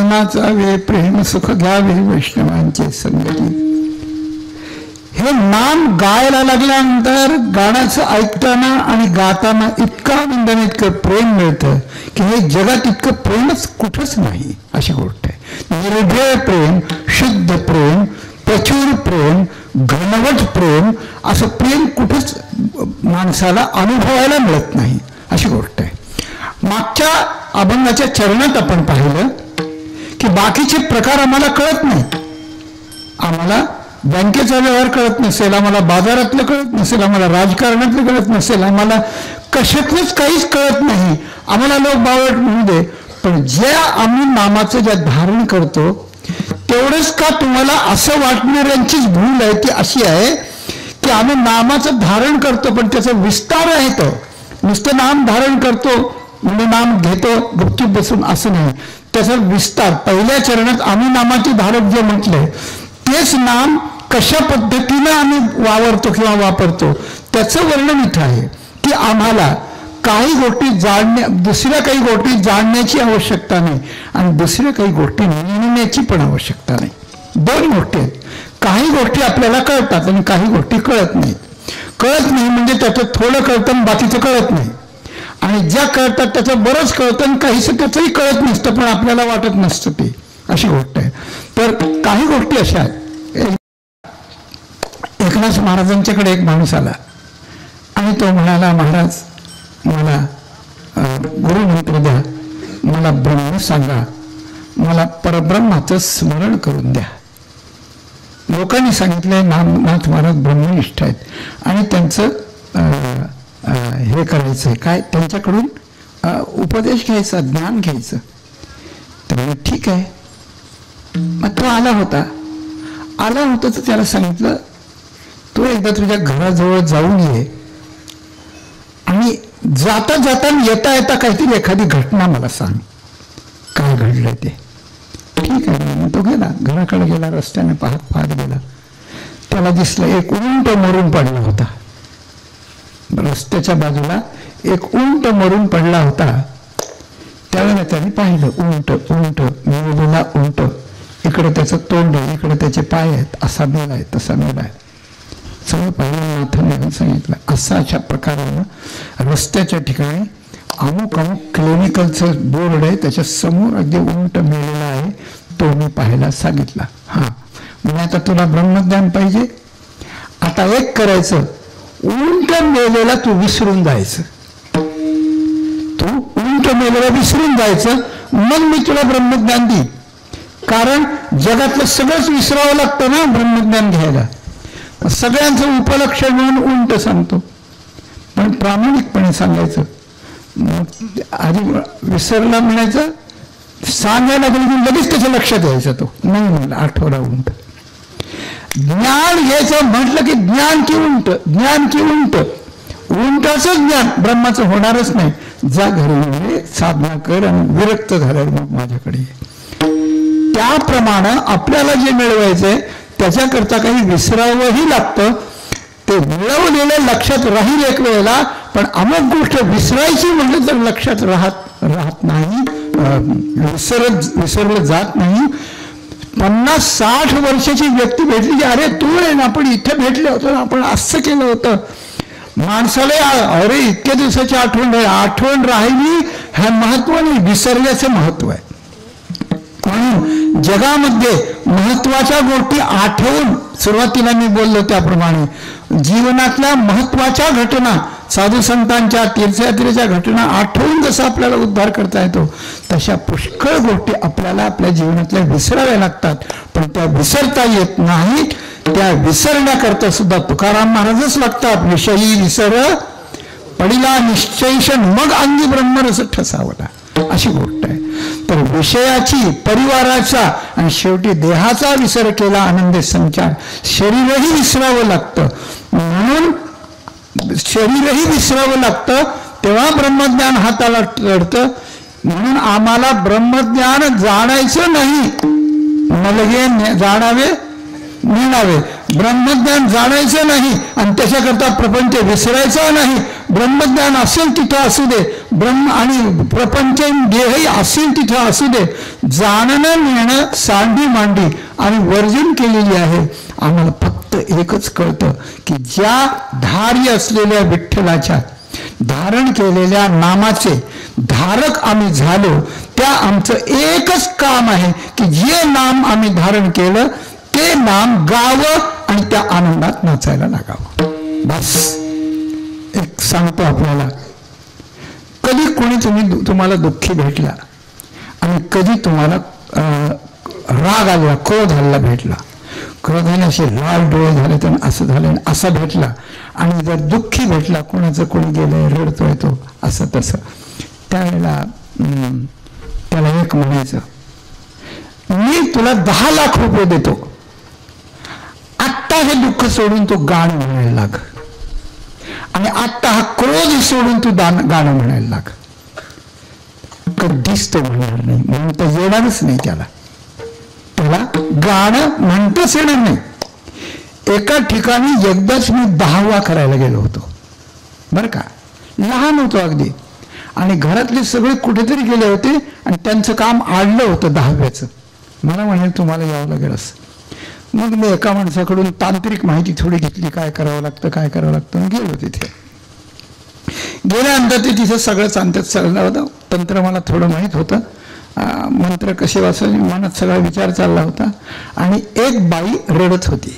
नामाचा वे प्रेम सुख घ्यावे वैष्णवांचे संगती. हे नाम गायला लागल्यानंतर गाण्याचं ऐकताना आणि गाताना इतका आनंदाने इतकं प्रेम मिळतं की हे जगात इतकं प्रेमच कुठंच नाही अशी गोष्ट आहे. निर्भय प्रेम, शुद्ध प्रेम, प्रचुर प्रेम, घनवट प्रेम, असं प्रेम कुठंच माणसाला अनुभवायला मिळत नाही अशी गोष्ट आहे. मागच्या अभंगाच्या चरणात आपण पाहिलं की बाकीचे प्रकार आम्हाला कळत नाहीत. आम्हाला बँकेचा व्यवहार कळत नसेल, आम्हाला बाजारातलं कळत नसेल, आम्हाला राजकारणातलं कळत नसेल, आम्हाला कशातलंच काहीच कळत नाही, आम्हाला लोक बावट म्हणू दे, पण जे आम्ही नामाचं ज्या धारण करतो तेवढंच का तुम्हाला असं वाटणाऱ्यांचीच भूल आहे ती अशी आहे की आम्ही नामाचं धारण करतो पण त्याचा विस्तार आहे. तो नुसतं नाम धारण करतो म्हणजे नाम घेतो गुपचूप बसून असं नाही, त्याचा विस्तार. पहिल्या चरणात आम्ही नामाचे धारक जे म्हटलंय तेच नाम कशा पद्धतीनं आम्ही वावरतो किंवा वापरतो त्याचं वर्णन इथं आहे की आम्हाला काही गोष्टी दुसऱ्या काही गोष्टी जाणण्याची आवश्यकता नाही आणि दुसऱ्या काही गोष्टी नेण्याची पण आवश्यकता नाही. दोन गोष्टी आहेत. काही गोष्टी आपल्याला कळतात आणि काही गोष्टी कळत नाहीत. कळत नाही म्हणजे त्याचं थोडं कळतं आणि बाकीचं कळत नाही, आणि ज्या कळतात त्याचं बरंच कळतं आणि काहीसं त्याचंही कळत नसतं पण आपल्याला वाटत नसतं ते, अशी गोष्ट आहे. तर काही गोष्टी अशा आहेत. एकनाथ महाराजांच्याकडे एक माणूस आला आणि तो म्हणाला, महाराज मला गुरुमंत्र द्या, मला ब्रह्म सांगा, मला परब्रह्माचं स्मरण करून द्या. लोकांनी सांगितलंय नाथ महाराज ब्रह्मनिष्ठ आहेत आणि त्यांचं हे करायचं काय, त्यांच्याकडून उपदेश घ्यायचा, ज्ञान घ्यायचं. तर ठीक आहे. मग तो आला होता तर त्याला सांगितलं, तू एकदा तुझ्या घराजवळ जाऊन ये आणि जाता जाता येता येता काहीतरी एखादी घटना मला सांग, काय घडलंय ते. ठीक आहे. मग तो गेला, घराकडे गेला, रस्त्याने पाहत गेला. त्याला दिसलं एक उंट मरून पडला होता. रस्त्याच्या बाजूला एक उंट मरून पडला होता. त्यावेळेला त्याने पाहिलं, उंट मेलेला उंट, इकडे त्याचं तोंड आहे, इकडे त्याचे पाय आहेत, असा मेला आहे, तसा मेला आहे. सगळं पाहिलं. नाथाने सांगितलं, अशा प्रकारानं रस्त्याच्या ठिकाणी अमुक क्लिनिकलचं बोर्ड आहे, त्याच्या समोर अगदी उंट मेलेला आहे, तो मी पाहायला सांगितला. हा म्हणजे आता तुला ब्रह्मज्ञान पाहिजे, आता एक करायचं, उंट मेलेला तू विसरून जायचं, तू उंट मेलेला विसरून जायचं, मग मी तुला ब्रह्मज्ञान देईन. कारण जगातलं सगळंच विसरावं लागतं ना ब्रह्मज्ञान घ्यायला. सगळ्यांचं उपलक्षण म्हणून उंट सांगतो, पण प्रामाणिकपणे सांगायचं. आधी विसरला म्हणायचं, सांगायला गेलं की लगेच त्याच्या लक्षात यायचं. तो नाही म्हणलं, आठवला उंट. ज्ञान घ्यायचं म्हटलं की ज्ञान की उंट, ज्ञान की उंट. उंटाचं ज्ञान ब्रह्माचं होणारच नाही. जा घरी साधना कर आणि विरक्त झाल्यावर मग माझ्याकडे. त्याप्रमाणे आपल्याला जे मिळवायचंय त्याच्याकरता काही विसरावंही लागतं. ते मिळवलेलं लक्षात राहील एक वेळेला, पण अमुक गोष्ट विसरायची म्हटलं तर लक्षात राहत नाही, विसरलं जात नाही. 50-60 वर्षाची व्यक्ती भेटली की अरे तू आहे ना, आपण इथे भेटले होतो ना, आपण असं केलं होतं. माणसाला अरे इतक्या दिवसाची आठवण राहिली, ह्या महत्व नाही, विसरल्याचं महत्व आहे. म्हणून जगामध्ये महत्वाच्या गोष्टी आठवून, सुरुवातीला मी बोललो त्याप्रमाणे जीवनातल्या महत्वाच्या घटना, साधू संतांच्या तीर्थयात्रेच्या घटना आठवून जसं आपल्याला उद्धार करता येतो, तशा पुष्कळ गोष्टी आपल्याला आपल्या जीवनातल्या विसराव्या लागतात. पण त्या विसरता येत नाहीत. त्या विसरण्याकरता सुद्धा तुकाराम महाराजच लागतात. विषयी विसर पडिला निश्चयशन, मग अंगी ब्रह्मरस ठसावला, अशी गोष्ट आहे. तर विषयाची, परिवाराचा आणि शेवटी देहाचा विसर केला आनंदे संचार. शरीरही विसरावं लागतं, म्हणून शरीरही विसरावं लागतं, तेव्हा ब्रह्मज्ञान हाताला चढतं. म्हणून आम्हाला ब्रह्मज्ञान जाणायचं नाही, मलगे जाणावे मिळावे. ब्रह्मज्ञान जाणायचं नाही आणि त्याच्याकरता प्रपंच विसरायचा नाही. ब्रह्मज्ञान असेल तिथं असू दे, ब्रह्म आणि प्रपंच देहही असेल तिथं असू दे, जाणणं नेणं सांडी मांडी आम्ही वर्जन केलेली आहे. आम्हाला फक्त एकच कळतं की ज्या धार्य असलेल्या विठ्ठलाच्या धारण केलेल्या नामाचे धारक आम्ही झालो, त्या आमचं एकच काम आहे की जे नाम आम्ही धारण केलं ते नाम गावं आणि त्या आनंदात नाचायला लागावं. बस एक सांगतो आपल्याला, कधी कोणी तुम्हाला दुःखी भेटला आणि कधी तुम्हाला राग आला, क्रोध आलेला भेटला, क्रोधाने असे लाल डोळे झाले तर असं झालं असा भेटला, आणि जर दुःखी भेटला, कोणाचं कोणी गेलंय रडतोय तो असं तसं, त्यावेळेला त्याला एक म्हणायचं, मी तुला 10 लाख रुपये देतो, आत्ता हे दुःख सोडून तू गाणं म्हणायला लाग, आणि आत्ता हा क्रोध सोडून तू गाणं म्हणायला लाग. कधीच तो म्हणणार नाही, म्हणून तो येणारच नाही. त्याला गाणं म्हणताच येणार नाही. एका ठिकाणी एकदाच मी 10वा करायला गेलो होतो बरं का, लहान होतो अगदी, आणि घरातले सगळे कुठेतरी गेले होते आणि त्यांचं काम आडलं होतं 10व्याचं. मला म्हणाल तुम्हाला यावं लागेल असं. मग मी एका माणसाकडून तांत्रिक माहिती थोडी घेतली, काय करावं लागतं, गेलो तिथे. गेल्यानंतर ते तिथं सगळं चाललं होतं. तंत्र मला थोडं माहीत होतं, मंत्र कसे वाचायचे मनात सगळा विचार चालला होता. आणि एक बाई रडत होती,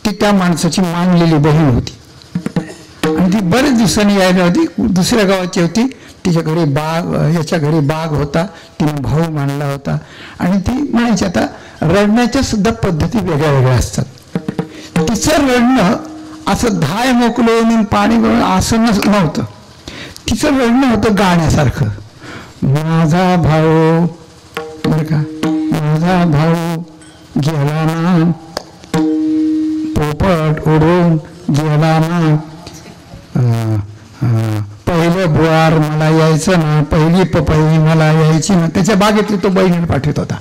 ती त्या माणसाची मानलेली बहीण होती, आणि ती बरेच दिवसांनी यायला होती, दुसऱ्या गावाची होती. तिच्या घरी याच्या घरी बाग होता, तिने भाऊ मानला होता, आणि ती म्हणायची. आता रडण्याच्या सुद्धा पद्धती वेगळ्या वेगळ्या असतात. तिचं रडणं असं धाय मोकळून पाणी गळून असं नव्हतं, तिचं रडणं होतं गाण्यासारखं. माझा भाऊ बरं का, माझा भाऊ गेला ना, पोपट उडून गेला ना, पहिलं बुवार मला यायचं ना, पहिली पपई मला यायची ना. त्याच्या बागेतली तो बहिणीला पाठवत होता.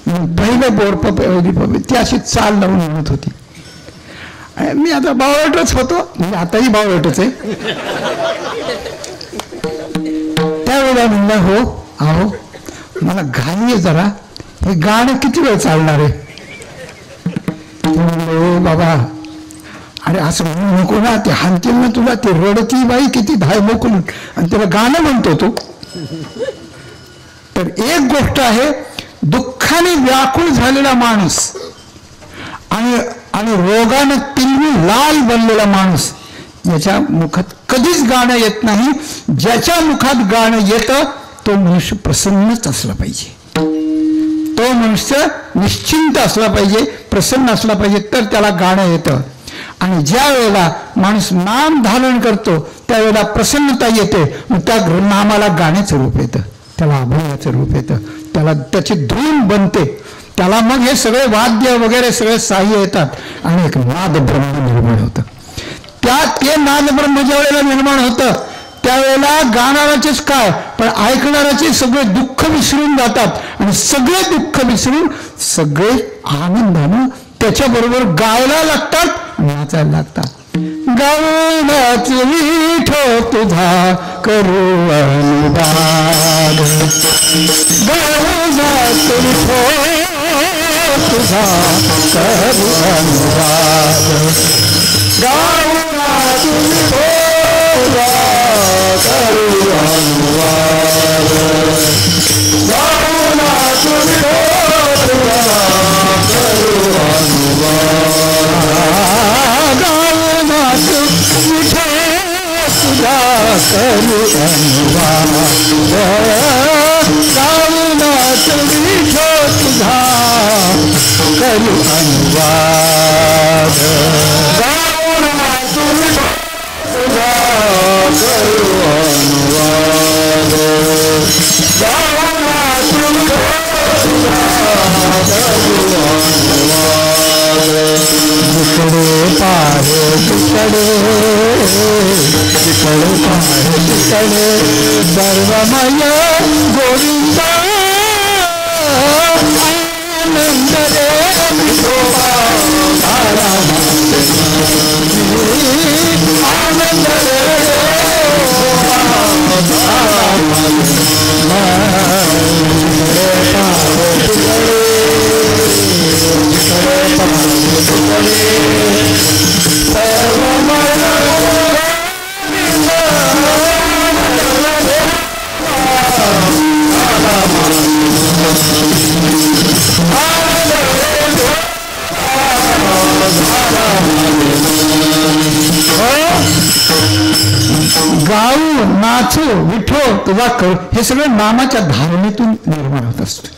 पहिलं बोर पपई ती अशी चाल लावून म्हणत होती. मी आता बावळटच होतो, म्हणजे आताही बावळटच आहे. त्यावेळेला म्हणलं, हो अहो मला घाई आहे जरा, हे गाणं किती वेळ चालणार आहे. म्हणलं बाबा, अरे असं म्हणू नको ना, ते हानतील ना तुला, ते रडती बाई किती धाय मोकलून, आणि त्याला गाणं म्हणतो तू. तर एक गोष्ट आहे, दुःखाने व्याकुळ झालेला माणूस आणि रोगानं तिलमी लाल बनलेला माणूस, याच्या मुखात कधीच गाणं येत नाही. ज्याच्या मुखात गाणं येतं तो मनुष्य प्रसन्नच असला पाहिजे, तो मनुष्य निश्चिंत असला पाहिजे, प्रसन्न असला पाहिजे, तर त्याला गाणं येतं. आणि ज्या वेळेला माणूस नाम धारण करतो त्यावेळेला प्रसन्नता येते, मग त्या नामाला गाण्याचं रूप येतं, त्याला अभंगाचं रूप येतं, त्याला त्याची धून बनते, त्याला मग हे सगळे वाद्य वगैरे सगळे साह्य येतात, आणि एक नाद ब्रह्म निर्माण होतं. ते नाद ब्रह्म ज्या वेळेला निर्माण होतं त्यावेळेला गाणाराचेच काय, पण ऐकणाराचे सगळे दुःख विसरून जातात, आणि सगळे दुःख विसरून सगळे आनंदानं त्याच्याबरोबर गायला लागतात, नाचायला लागतात. गावनाच विठो तुझा करू अनुवाद, गावनाच विठो तुझा करू अनुवाद, गावनाच विठो करू अनुवाद, गावनाच विठो करू अनुवाद, गावनाच विठो तुझा करू अनुवाद, गावनाच विठो तुझा करू अनुवाद, गावनाच विठो तुझा करू अनुवाद. दुसरे पारे दुसरे तिकडे पारे तिकडे सर्वमय गोविंद आनंद रे विठोबा आनंद रे नाचो विठो तुझा कर, हे सगळं नामाच्या धारणेतून निर्माण होत असतं.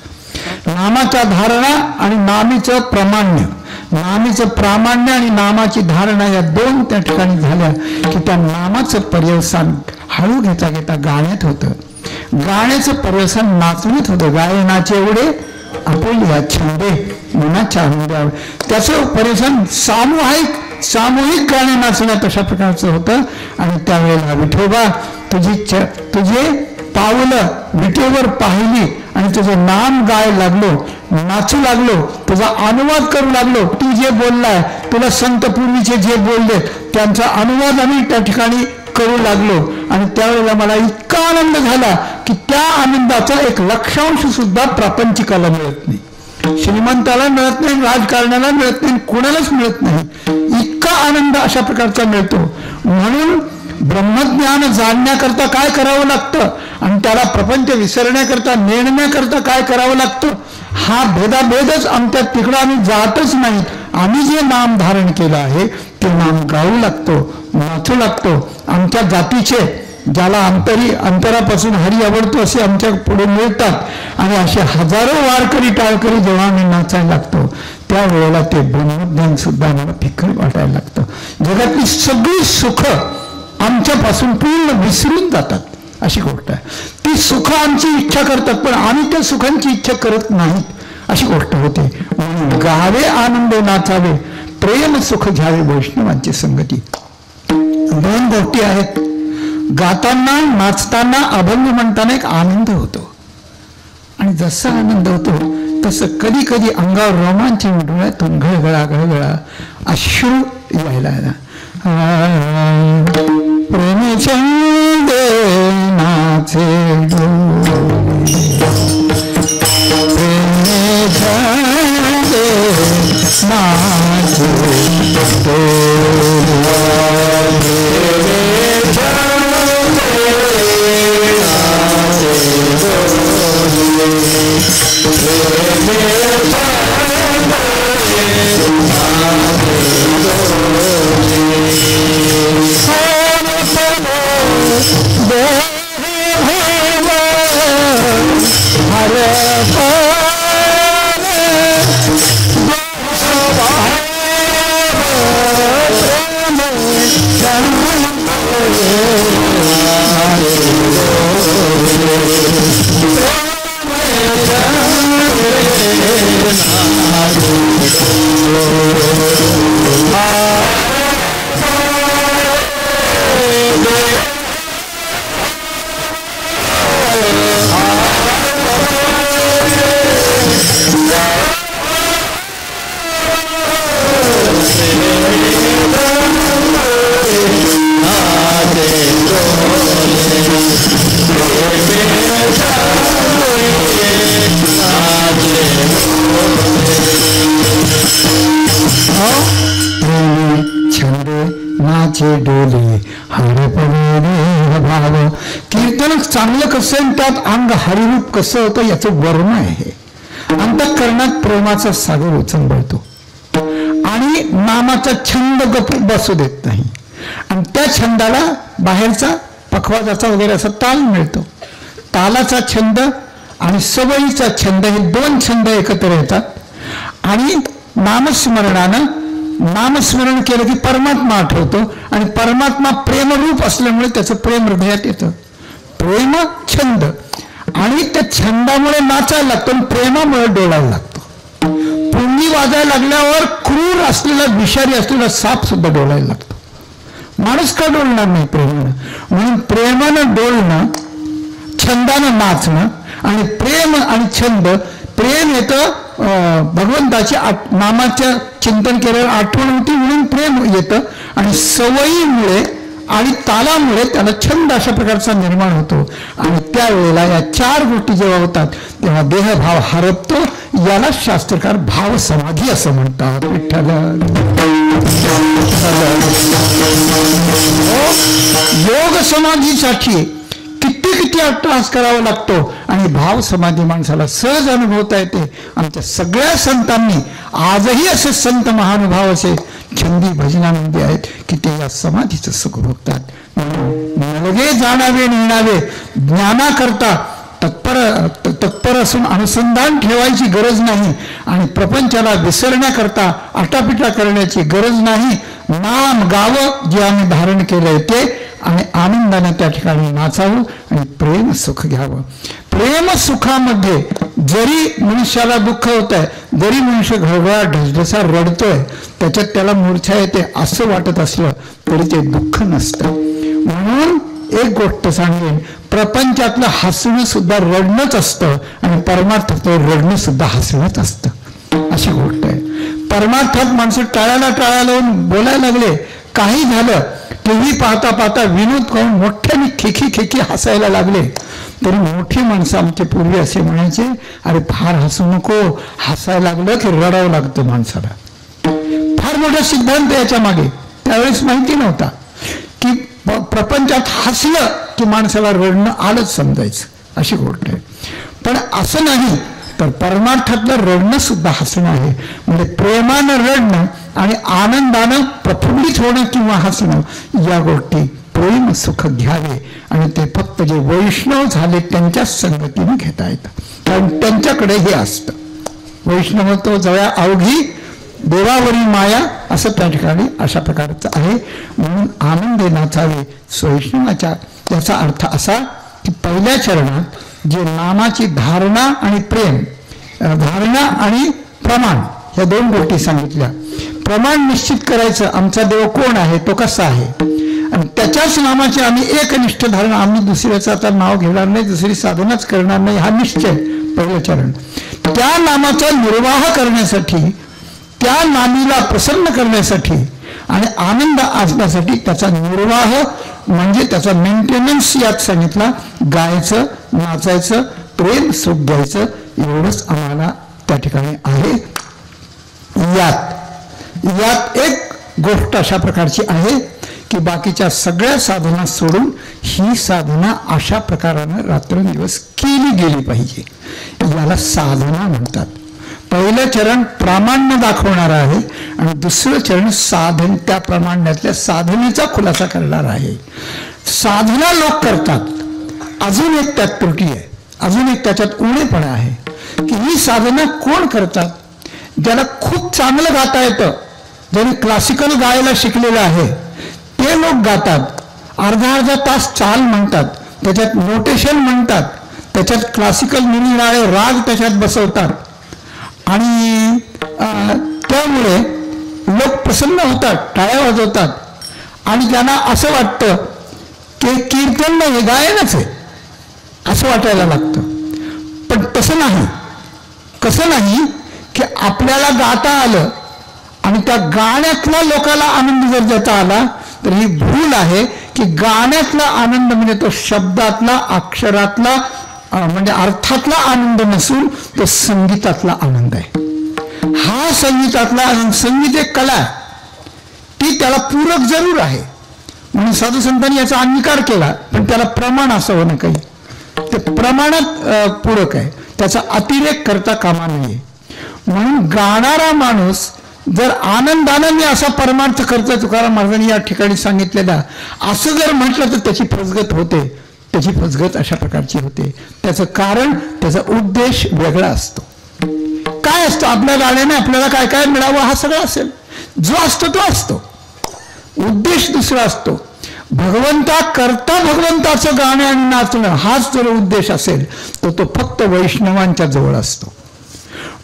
नामाच्या धारणा आणि नामीचं प्रामाण्य, नामीचं प्रामाण्य आणि नामाची धारणा या दोन त्या ठिकाणी झाल्या की त्या नामाचं पर्यवसान हळू घेता घेता गाण्यात होतं. गाण्याचं पर्यवसान नाचणीत होतं. गायनाचे एवढे आपुल्या छंदे मनाच्या आनंदावर, त्याचं पर्यवसान सामूहिक गाणे नाचण्यात अशा प्रकारचं होतं. आणि त्यावेळेला विठोबा तुझे पावलं विठेवर पाहिली आणि तुझं नाम गाय लागलो, नाचू लागलो, तुझा अनुवाद करू लागलो. तू जे बोललाय, तुला संत पूर्वीचे जे बोलले त्यांचा अनुवाद आम्ही त्या ठिकाणी करू लागलो. आणि त्यावेळेला मला इतका आनंद झाला की त्या आनंदाचा एक लक्षांश सुद्धा प्रापंचिकाला मिळत नाही, श्रीमंताला मिळत नाही, राजकारणाला मिळत नाही, कोणालाच मिळत नाही. इतका आनंद अशा प्रकारचा मिळतो. म्हणून ब्रह्मज्ञान जाणण्याकरता काय करावं लागतं आणि त्याला प्रपंच विसरण्याकरता नेणण्याकरता काय करावं लागतं, हा भेदाभेदच आमच्या तिकडं आम्ही जातच नाही. आम्ही जे नाम धारण केलं आहे ते नाम गाऊ लागतो, नाचू लागतो. आमच्या जातीचे ज्याला अंतरापासून हरी आवडतो असे आमच्या पुढे मिळतात आणि असे हजारो वारकरी टाळकरी जेव्हा आम्ही नाचायला लागतो त्यावेळेला ते ब्रह्मज्ञान सुद्धा आम्हाला फिक्कट वाटायला लागतं. जगातली सगळी सुख आमच्यापासून पूर्ण विसरून जातात अशी गोष्ट आहे. ती सुख आमची इच्छा करतात पण आम्ही त्या सुखांची इच्छा करत नाहीत अशी गोष्ट होते. म्हणून गावे आनंद नाचावे, प्रेम सुख घ्यावे वैष्णवांची संगती. दोन गोष्टी आहेत. गाताना नाचताना अभंग म्हणताना एक आनंद होतो आणि जसा आनंद होतो तसं कधी कधी अंगावर रोमांच डोळ्यातून घळघळा अश्रू यायला प्रेमचंदे नाचे कीर्तन चांगलं कसं त्यात अंग हरिरूप कसं होतं याचं वर्णन आहे. अंतःकरणात प्रेमाचा सागर उचंबळतो आणि नामाचा छंद गप बसू देत नाही आणि त्या छंदाला बाहेरचा पखवाजाचा वगैरे असा ताल मिळतो. तालाचा छंद आणि सवयीचा छंद हे दोन छंद एकत्र येतात आणि नामस्मरण केलं की परमात्मा आठवतो आणि परमात्मा प्रेमरूप असल्यामुळे त्याचं प्रेम हृदयात येतं. प्रेम छंद आणि त्या छंदामुळे नाचायला लागतो आणि प्रेमामुळे डोलायला लागतो. पुंगी वाजायला लागल्यावर क्रूर असलेला विषारी असलेला साप सुद्धा डोलायला लागतो. माणूस का डोलणार नाही प्रेमानं. म्हणून प्रेमानं डोलणं, छंदानं नाचणं आणि प्रेम आणि छंद. प्रेम येतं भगवंताची नामाच्या चिंतन केल्यावर आठवण होती म्हणून प्रेम येतं आणि सवयीमुळे आणि तालामुळे त्याला छंद अशा प्रकारचा निर्माण होतो आणि त्यावेळेला या चार गोष्टी जेव्हा होतात तेव्हा देहभाव हरपतो. याला शास्त्रकार भाव समाधी असं म्हणतात. विठ्ठल योग समाधीसाठी किती अट्टहास करावा लागतो आणि भाव समाधी माणसाला सहज अनुभवता येते. आमच्या सगळ्या संतांनी आजही असे संत महानुभाव असे छंदी भजनामध्ये आहेत की ते या समाधीचं सुख भोगतात. नलगे जाणावे नेणावे ज्ञानाकरता तत्पर असून अनुसंधान ठेवायची गरज नाही आणि प्रपंचाला विसरण्याकरता आटापिटा करण्याची गरज नाही. नाम गावं जे आम्ही धारण केलंय ते आणि आनंदाने त्या ठिकाणी नाचावं आणि प्रेम सुख घ्यावं. प्रेम सुखामध्ये जरी मनुष्याला दुःख होत आहे, जरी मनुष्य घळघळा ढसढसा रडतोय, त्याच्यात त्याला मूर्छा येते असं वाटत असलं तरी ते दुःख नसतं. म्हणून एक गोष्ट सांगेन, प्रपंचातलं हसणं सुद्धा रडणंच असतं आणि परमार्थातलं रडणं सुद्धा हसणंच असतं, अशी गोष्ट आहे. परमार्थात माणसं टाळ्याला लावून बोलायला लागले, काही झालं टीव्ही पाहता पाहता विनोद करून मोठ्याने खेकी हसायला लागले, तरी मोठी माणसं आमच्या पूर्वी असे म्हणायचे, अरे फार हसू नको, हसायला लागलं की रडावं लागतं माणसाला. फार मोठा सिद्धांत याच्या मागे. त्यावेळेस माहिती नव्हता की प्रपंचात हसलं की माणसाला रडणं आलंच समजायचं, अशी गोष्ट आहे. पण असं नाही, तर परमार्थातलं रडणं सुद्धा हसणं आहे. म्हणजे प्रेमानं रडणं आणि आनंदानं प्रफुल्लित होणं किंवा हसणं, या गोष्टी प्रेम सुख घ्यावे आणि ते फक्त जे वैष्णव झाले त्यांच्याच संगतीने घेता येतं, कारण त्यांच्याकडे हे असतं. वैष्णव तो जवळ अवघी देवावरी माया, असं त्या ठिकाणी अशा प्रकारचं आहे. म्हणून आनंदे नाचावे वैष्णवाच्या. याचा अर्थ असा की पहिल्या चरणात जे नामाची धारणा आणि प्रेम, धारणा आणि प्रमाण या दोन गोष्टी सांगितल्या. प्रमाण निश्चित करायचं, आमचा देव कोण आहे, तो कसा आहे, आणि त्याच्याच नामाचे आम्ही एकनिष्ठ धारणा, आम्ही दुसऱ्याचं आता नाव घेणार नाही, दुसरी साधनाच करणार नाही, हा निश्चय पहिलं चरण. त्या नामाचा निर्वाह करण्यासाठी, त्या नामीला प्रसन्न करण्यासाठी आणि आनंद असण्यासाठी त्याचा निर्वाह म्हणजे त्याचा मेंटेनन्स यात सांगितला. गायचं, नाचायचं, प्रेम सुख घ्यायचं, एवढंच आम्हाला त्या ठिकाणी आहे. यात एक गोष्ट अशा प्रकारची आहे की बाकीच्या सगळ्या साधना सोडून ही साधना अशा प्रकारानं रात्रंदिवस केली गेली पाहिजे. याला साधना म्हणतात. पहिलं चरण प्रामाण्य दाखवणार आहे आणि दुसरं चरण साधन, त्या प्रामाण्यातल्या साधनेचा खुलासा करणार आहे. साधना लोक करतात, अजून एक त्यात त्रुटी आहे, अजून एक त्याच्यात उणेपणा आहे की ही साधना कोण करतात, ज्याला खूप चांगलं गाता येतं, ज्यांनी क्लासिकल गायला शिकलेलं आहे ते लोक गातात. अर्धा तास चाल म्हणतात, त्याच्यात नोटेशन म्हणतात, त्याच्यात क्लासिकल निरनिराळे राग त्याच्यात बसवतात आणि त्यामुळे लोक प्रसन्न होतात, टाळ्या वाजवतात आणि त्यांना असं वाटतं की कीर्तन नाही, गायनच आहे असं वाटायला लागतं. पण तसं नाही. कसं नाही की आपल्याला गाता आलं आणि त्या गाण्यातला लोकांना आनंद जर देता आला तर ही भूल आहे की गाण्यातला आनंद म्हणजे तो शब्दातला, अक्षरातला, म्हणजे अर्थातला आनंद नसून तो संगीतातला आनंद आहे. हा संगीतातला आनंद, संगीत एक कला आहे, ती त्याला पूरक जरूर आहे. म्हणून साधू संतांनी याचा अंगीकार केला, पण त्याला प्रमाण असं होणं काही, ते प्रमाणात पूरक आहे, त्याचा अतिरेक करता कामा नये. म्हणून गाणारा माणूस जर आनंदानं मी असा परमार्थ करतो, तुकाराम महाराजांनी या ठिकाणी सांगितलेला, असं जर म्हटलं तर त्याची फसगत होते. त्याची फसगत अशा प्रकारची होते. त्याचं कारण, त्याचा उद्देश वेगळा असतो. काय असतो आपल्या गाण्याने आपल्याला काय काय मिळावं हा सगळं असेल, जो असतो तो असतो, उद्देश दुसरा असतो. भगवंता करता भगवंताचं गाणं आणि नाचणं हाच जर उद्देश असेल तर तो फक्त वैष्णवांच्या जवळ असतो.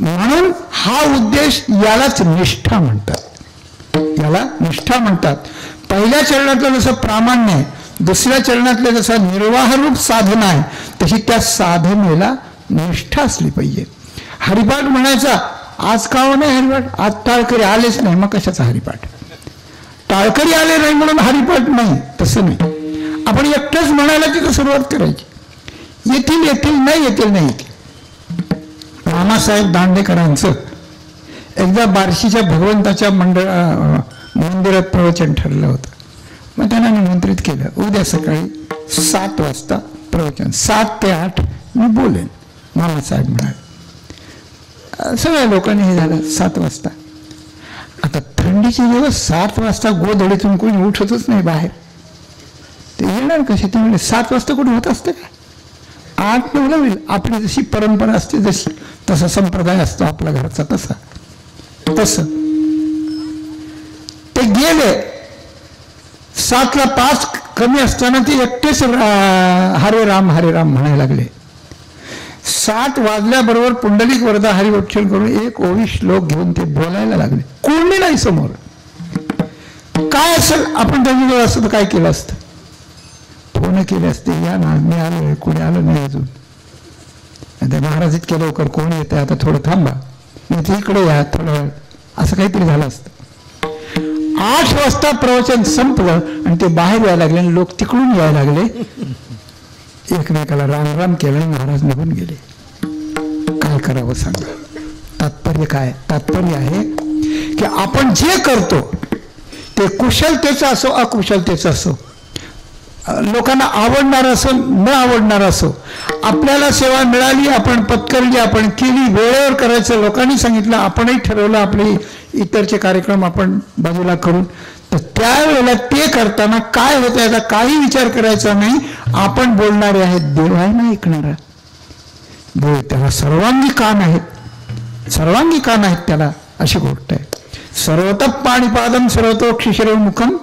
म्हणून हा उद्देश, यालाच निष्ठा म्हणतात, याला निष्ठा म्हणतात. पहिल्या चरणातलं जसं प्रामाण्य आहे, दुसऱ्या चरणातलं जसं निर्वाहरूप साधना आहे, तशी त्या साधनेला निष्ठा असली पाहिजे. हरिपाठ म्हणायचा, आज का नाही हरिपाठ, आज टाळकरी आलेच नाही, मग कशाचा हरिपाठ? टाळकरी आले नाही म्हणून हरिपाठ नाही, तसं नाही. आपण एकटंच म्हणायला तिथं सुरुवात करायची. येतील येतील, नाही येतील नाही येतील. मामासाहेब दांडेकरांचं एकदा बार्शीच्या भगवंताच्या मंदिरात प्रवचन ठरलं होतं. मग त्यांना निमंत्रित केलं, उद्या सकाळी 7 वाजता प्रवचन, 7 ते 8 मी बोलेन. मामासाहेब म्हणाले. सगळ्या लोकांनी हे झालं 7 वाजता. आता थंडीचे दिवस 7 वाजता गोधडीतून कोणी उठतच नाही बाहेर. ते येणार कसे? ते म्हणजे 7 वाजता कुठे होत असते का? 8-9ला होईल. आपली जशी परंपरा असते, जशी तसा संप्रदाय असतो आपला घरचा, तसं ते गेले. 7ला 5 कमी असताना ते एकटेच हरे राम म्हणायला लागले. 7 वाजल्याबरोबर पुंडलिक वरदा हरिवक्षण करून एक ओवी श्लोक घेऊन ते बोलायला लागले. कोणी नाही समोर. काय असेल, आपण त्यांच्याजवळ असतं तर काय केलं असतं? फोन केले असते, या ना, मी आलोय, कोणी आलं नाही अजून. ते महाराज इतके लवकर कोण येत आहे, आता थोडं थांबा, मी ते इकडे या थोडं वेळ, असं काहीतरी झालं असतं. 8 वाजता प्रवचन संपलं आणि ते बाहेर यायला लागले आणि लोक तिकडून यायला लागले. एकमेकाला राम राम केलं आणि महाराज निघून गेले. काय करावं सांगा? तात्पर्य काय? तात्पर्य आहे की आपण जे करतो ते कुशलतेचं असो अकुशलतेचं असो, लोकांना आवडणार असो न आवडणार असो, आपल्याला सेवा मिळाली, आपण पत्करली, आपण केली, वेळेवर करायचं लोकांनी सांगितलं, आपणही ठरवलं आपले इतरचे कार्यक्रम आपण बाजूला करून, तर त्यावेळेला ते करताना काय होतं याचा काही विचार करायचा नाही. आपण बोलणारे आहेत, देव आहे ना ऐकणारा. देव त्याला सर्वांगी कान आहेत त्याला, अशी गोष्ट आहे. सर्वतः पाणीपादम सर्वतोक्षिशर मुखम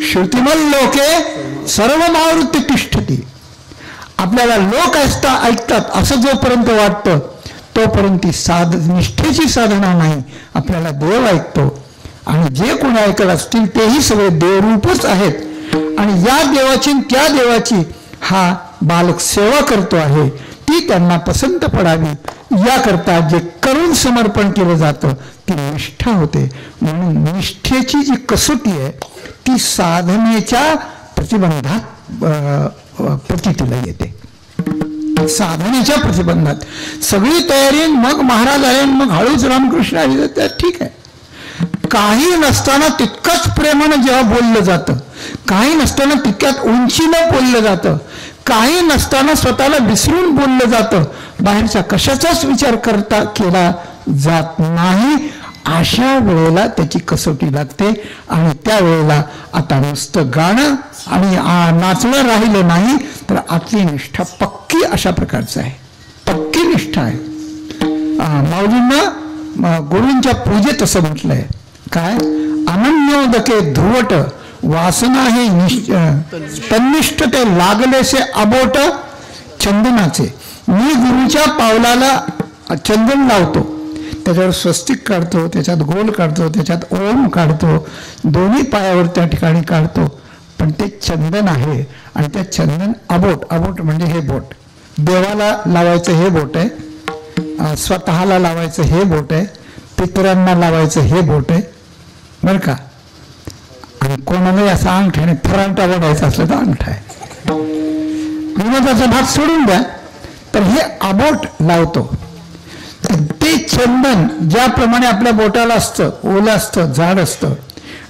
श्रुतिमल लोके सर्व मावृत्ती तिष्ठती. आपल्याला लोक ऐकतात असं जोपर्यंत वाटतं तोपर्यंत ती निष्ठेची साधना नाही. आपल्याला देव ऐकतो आणि जे कोणी ऐकत असतील तेही सगळे देवरूपच आहेत. आणि या देवाची त्या देवाची हा बालक सेवा करतो आहे, ती त्यांना पसंत पडावी याकरता जे करून समर्पण केलं जातं ती निष्ठा होते. म्हणून निष्ठेची जी कसोटी आहे ती साधनेच्या प्रतिबंधात प्रतीला येते. साधनेच्या प्रतिबंधात सगळी तयारी, मग महाराज आले, मग हळूच रामकृष्ण आले, तर ठीक आहे. काही नसताना तितकंच प्रेमानं जेव्हा बोललं जातं, काही नसताना तितक्यात उंचीनं बोललं जातं, काही नसताना स्वतःला विसरून बोललं जातं, बाहेरच्या कशाचाच विचार केला जात नाही, अशा वेळेला त्याची कसोटी लागते. आणि त्यावेळेला आता नुसतं गाणं आणि नाचणं राहिलं नाही, तर आतली निष्ठा पक्की अशा प्रकारचं आहे, पक्की निष्ठा आहे. माऊलींना गुरूंच्या पूजेत असं म्हटलंय, काय? अनन्योदके ध्रुवट वासना हे तन्निष्ठ ते लागलेसे अबोट चंदनाचे. मी गुरुच्या पावलाला चंदन लावतो, त्याच्यावर स्वस्तिक काढतो, त्याच्यात गोल काढतो, त्याच्यात ओम काढतो, दोन्ही पायावर त्या ठिकाणी काढतो, पण ते चंदन आहे. आणि त्या चंदन अबोट म्हणजे हे बोट, देवाला लावायचं हे बोट आहे, स्वतःला लावायचं हे बोट आहे, पितरांना लावायचं हे बोट आहे, बरं का. आणि कोणालाही असा अंगठ्याने फरांटा ओढायचा असलं तर अंगठा आहे. विनोदाचा भाग सोडून द्या, तर हे अबोट लावतो. ते चंदन ज्याप्रमाणे आपल्या बोटाला असतं, ओलं असतं, जाड असतं,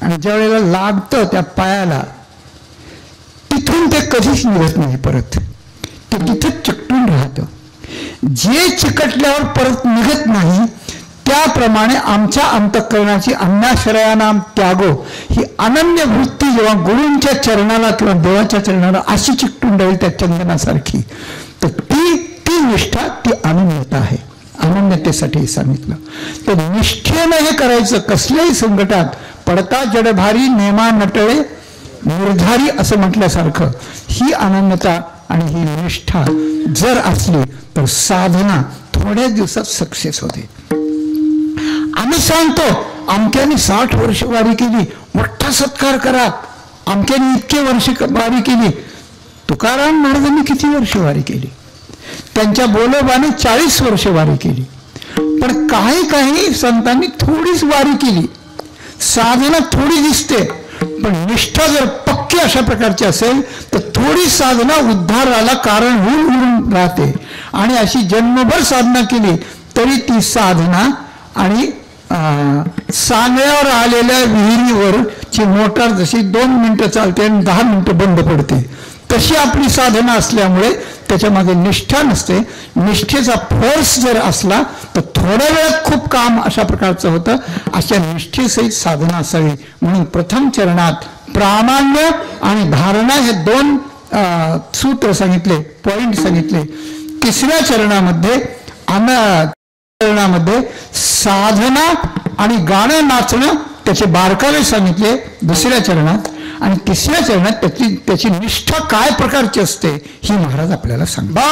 आणि ज्या वेळेला लागतं त्या पायाला, तिथून ते कधीच निघत नाही परत, ते तिथंच चिकटून राहतं. जे चिकटल्यावर परत निघत नाही, त्याप्रमाणे आमच्या अंतःकरणाची अन्नाश्रयानाम त्यागो ही अनन्य वृत्ती जेव्हा गुरूंच्या चरणाला किंवा देवाच्या चरणाला अशी चिकटून राहील त्या चंदनासारखी, तर ती निष्ठा, ती अनन्यता आहे. अनन्यतेसाठी सांगितलं. तर निष्ठेनं हे करायचं. कसल्याही संकटात पडता जडभारी नेमा नटळे निर्धारी असं म्हटल्यासारखं ही अनन्यता आणि ही निष्ठा जर असली तर साधना थोड्या दिवसात सक्सेस होते. आम्ही सांगतो अमक्याने 60 वर्ष वारी केली, मोठा सत्कार करा, अमक्याने इतके वर्ष वारी केली. तुकाराम महाराजांनी किती वर्ष वारी केली? त्यांच्या बोलोबाने 40 वर्ष वारी केली. पण काही संतांनी थोडीच वारी केली, साधना थोडी दिसते, पण निष्ठा जर पक्की अशा प्रकारची असेल तर थोडी साधना उद्धाराला कारण होऊन राहते. आणि अशी जन्मभर साधना केली तरी ती साधना आणि सांगण्यावर आलेल्या विहिरीवरची मोटार जशी 2 मिनिटं चालते आणि 10 मिनिटं बंद पडते, तशी आपली साधना असल्यामुळे त्याच्यामागे निष्ठा नसते. निष्ठेचा फोर्स जर असला तर थोड्या वेळात खूप काम अशा प्रकारचं होतं. अशा निष्ठेसहित साधना असावी. म्हणून प्रथम चरणात प्रामाण्य आणि धारणा हे दोन सूत्र सांगितले, पॉइंट सांगितले. तिसऱ्या चरणामध्ये साधना आणि गाणं नाचणं त्याचे बारकावे सांगितले दुसऱ्या चरणात. आणि तिसऱ्या चरणात त्याची निष्ठा काय प्रकारची असते ही महाराज आपल्याला सांगतात.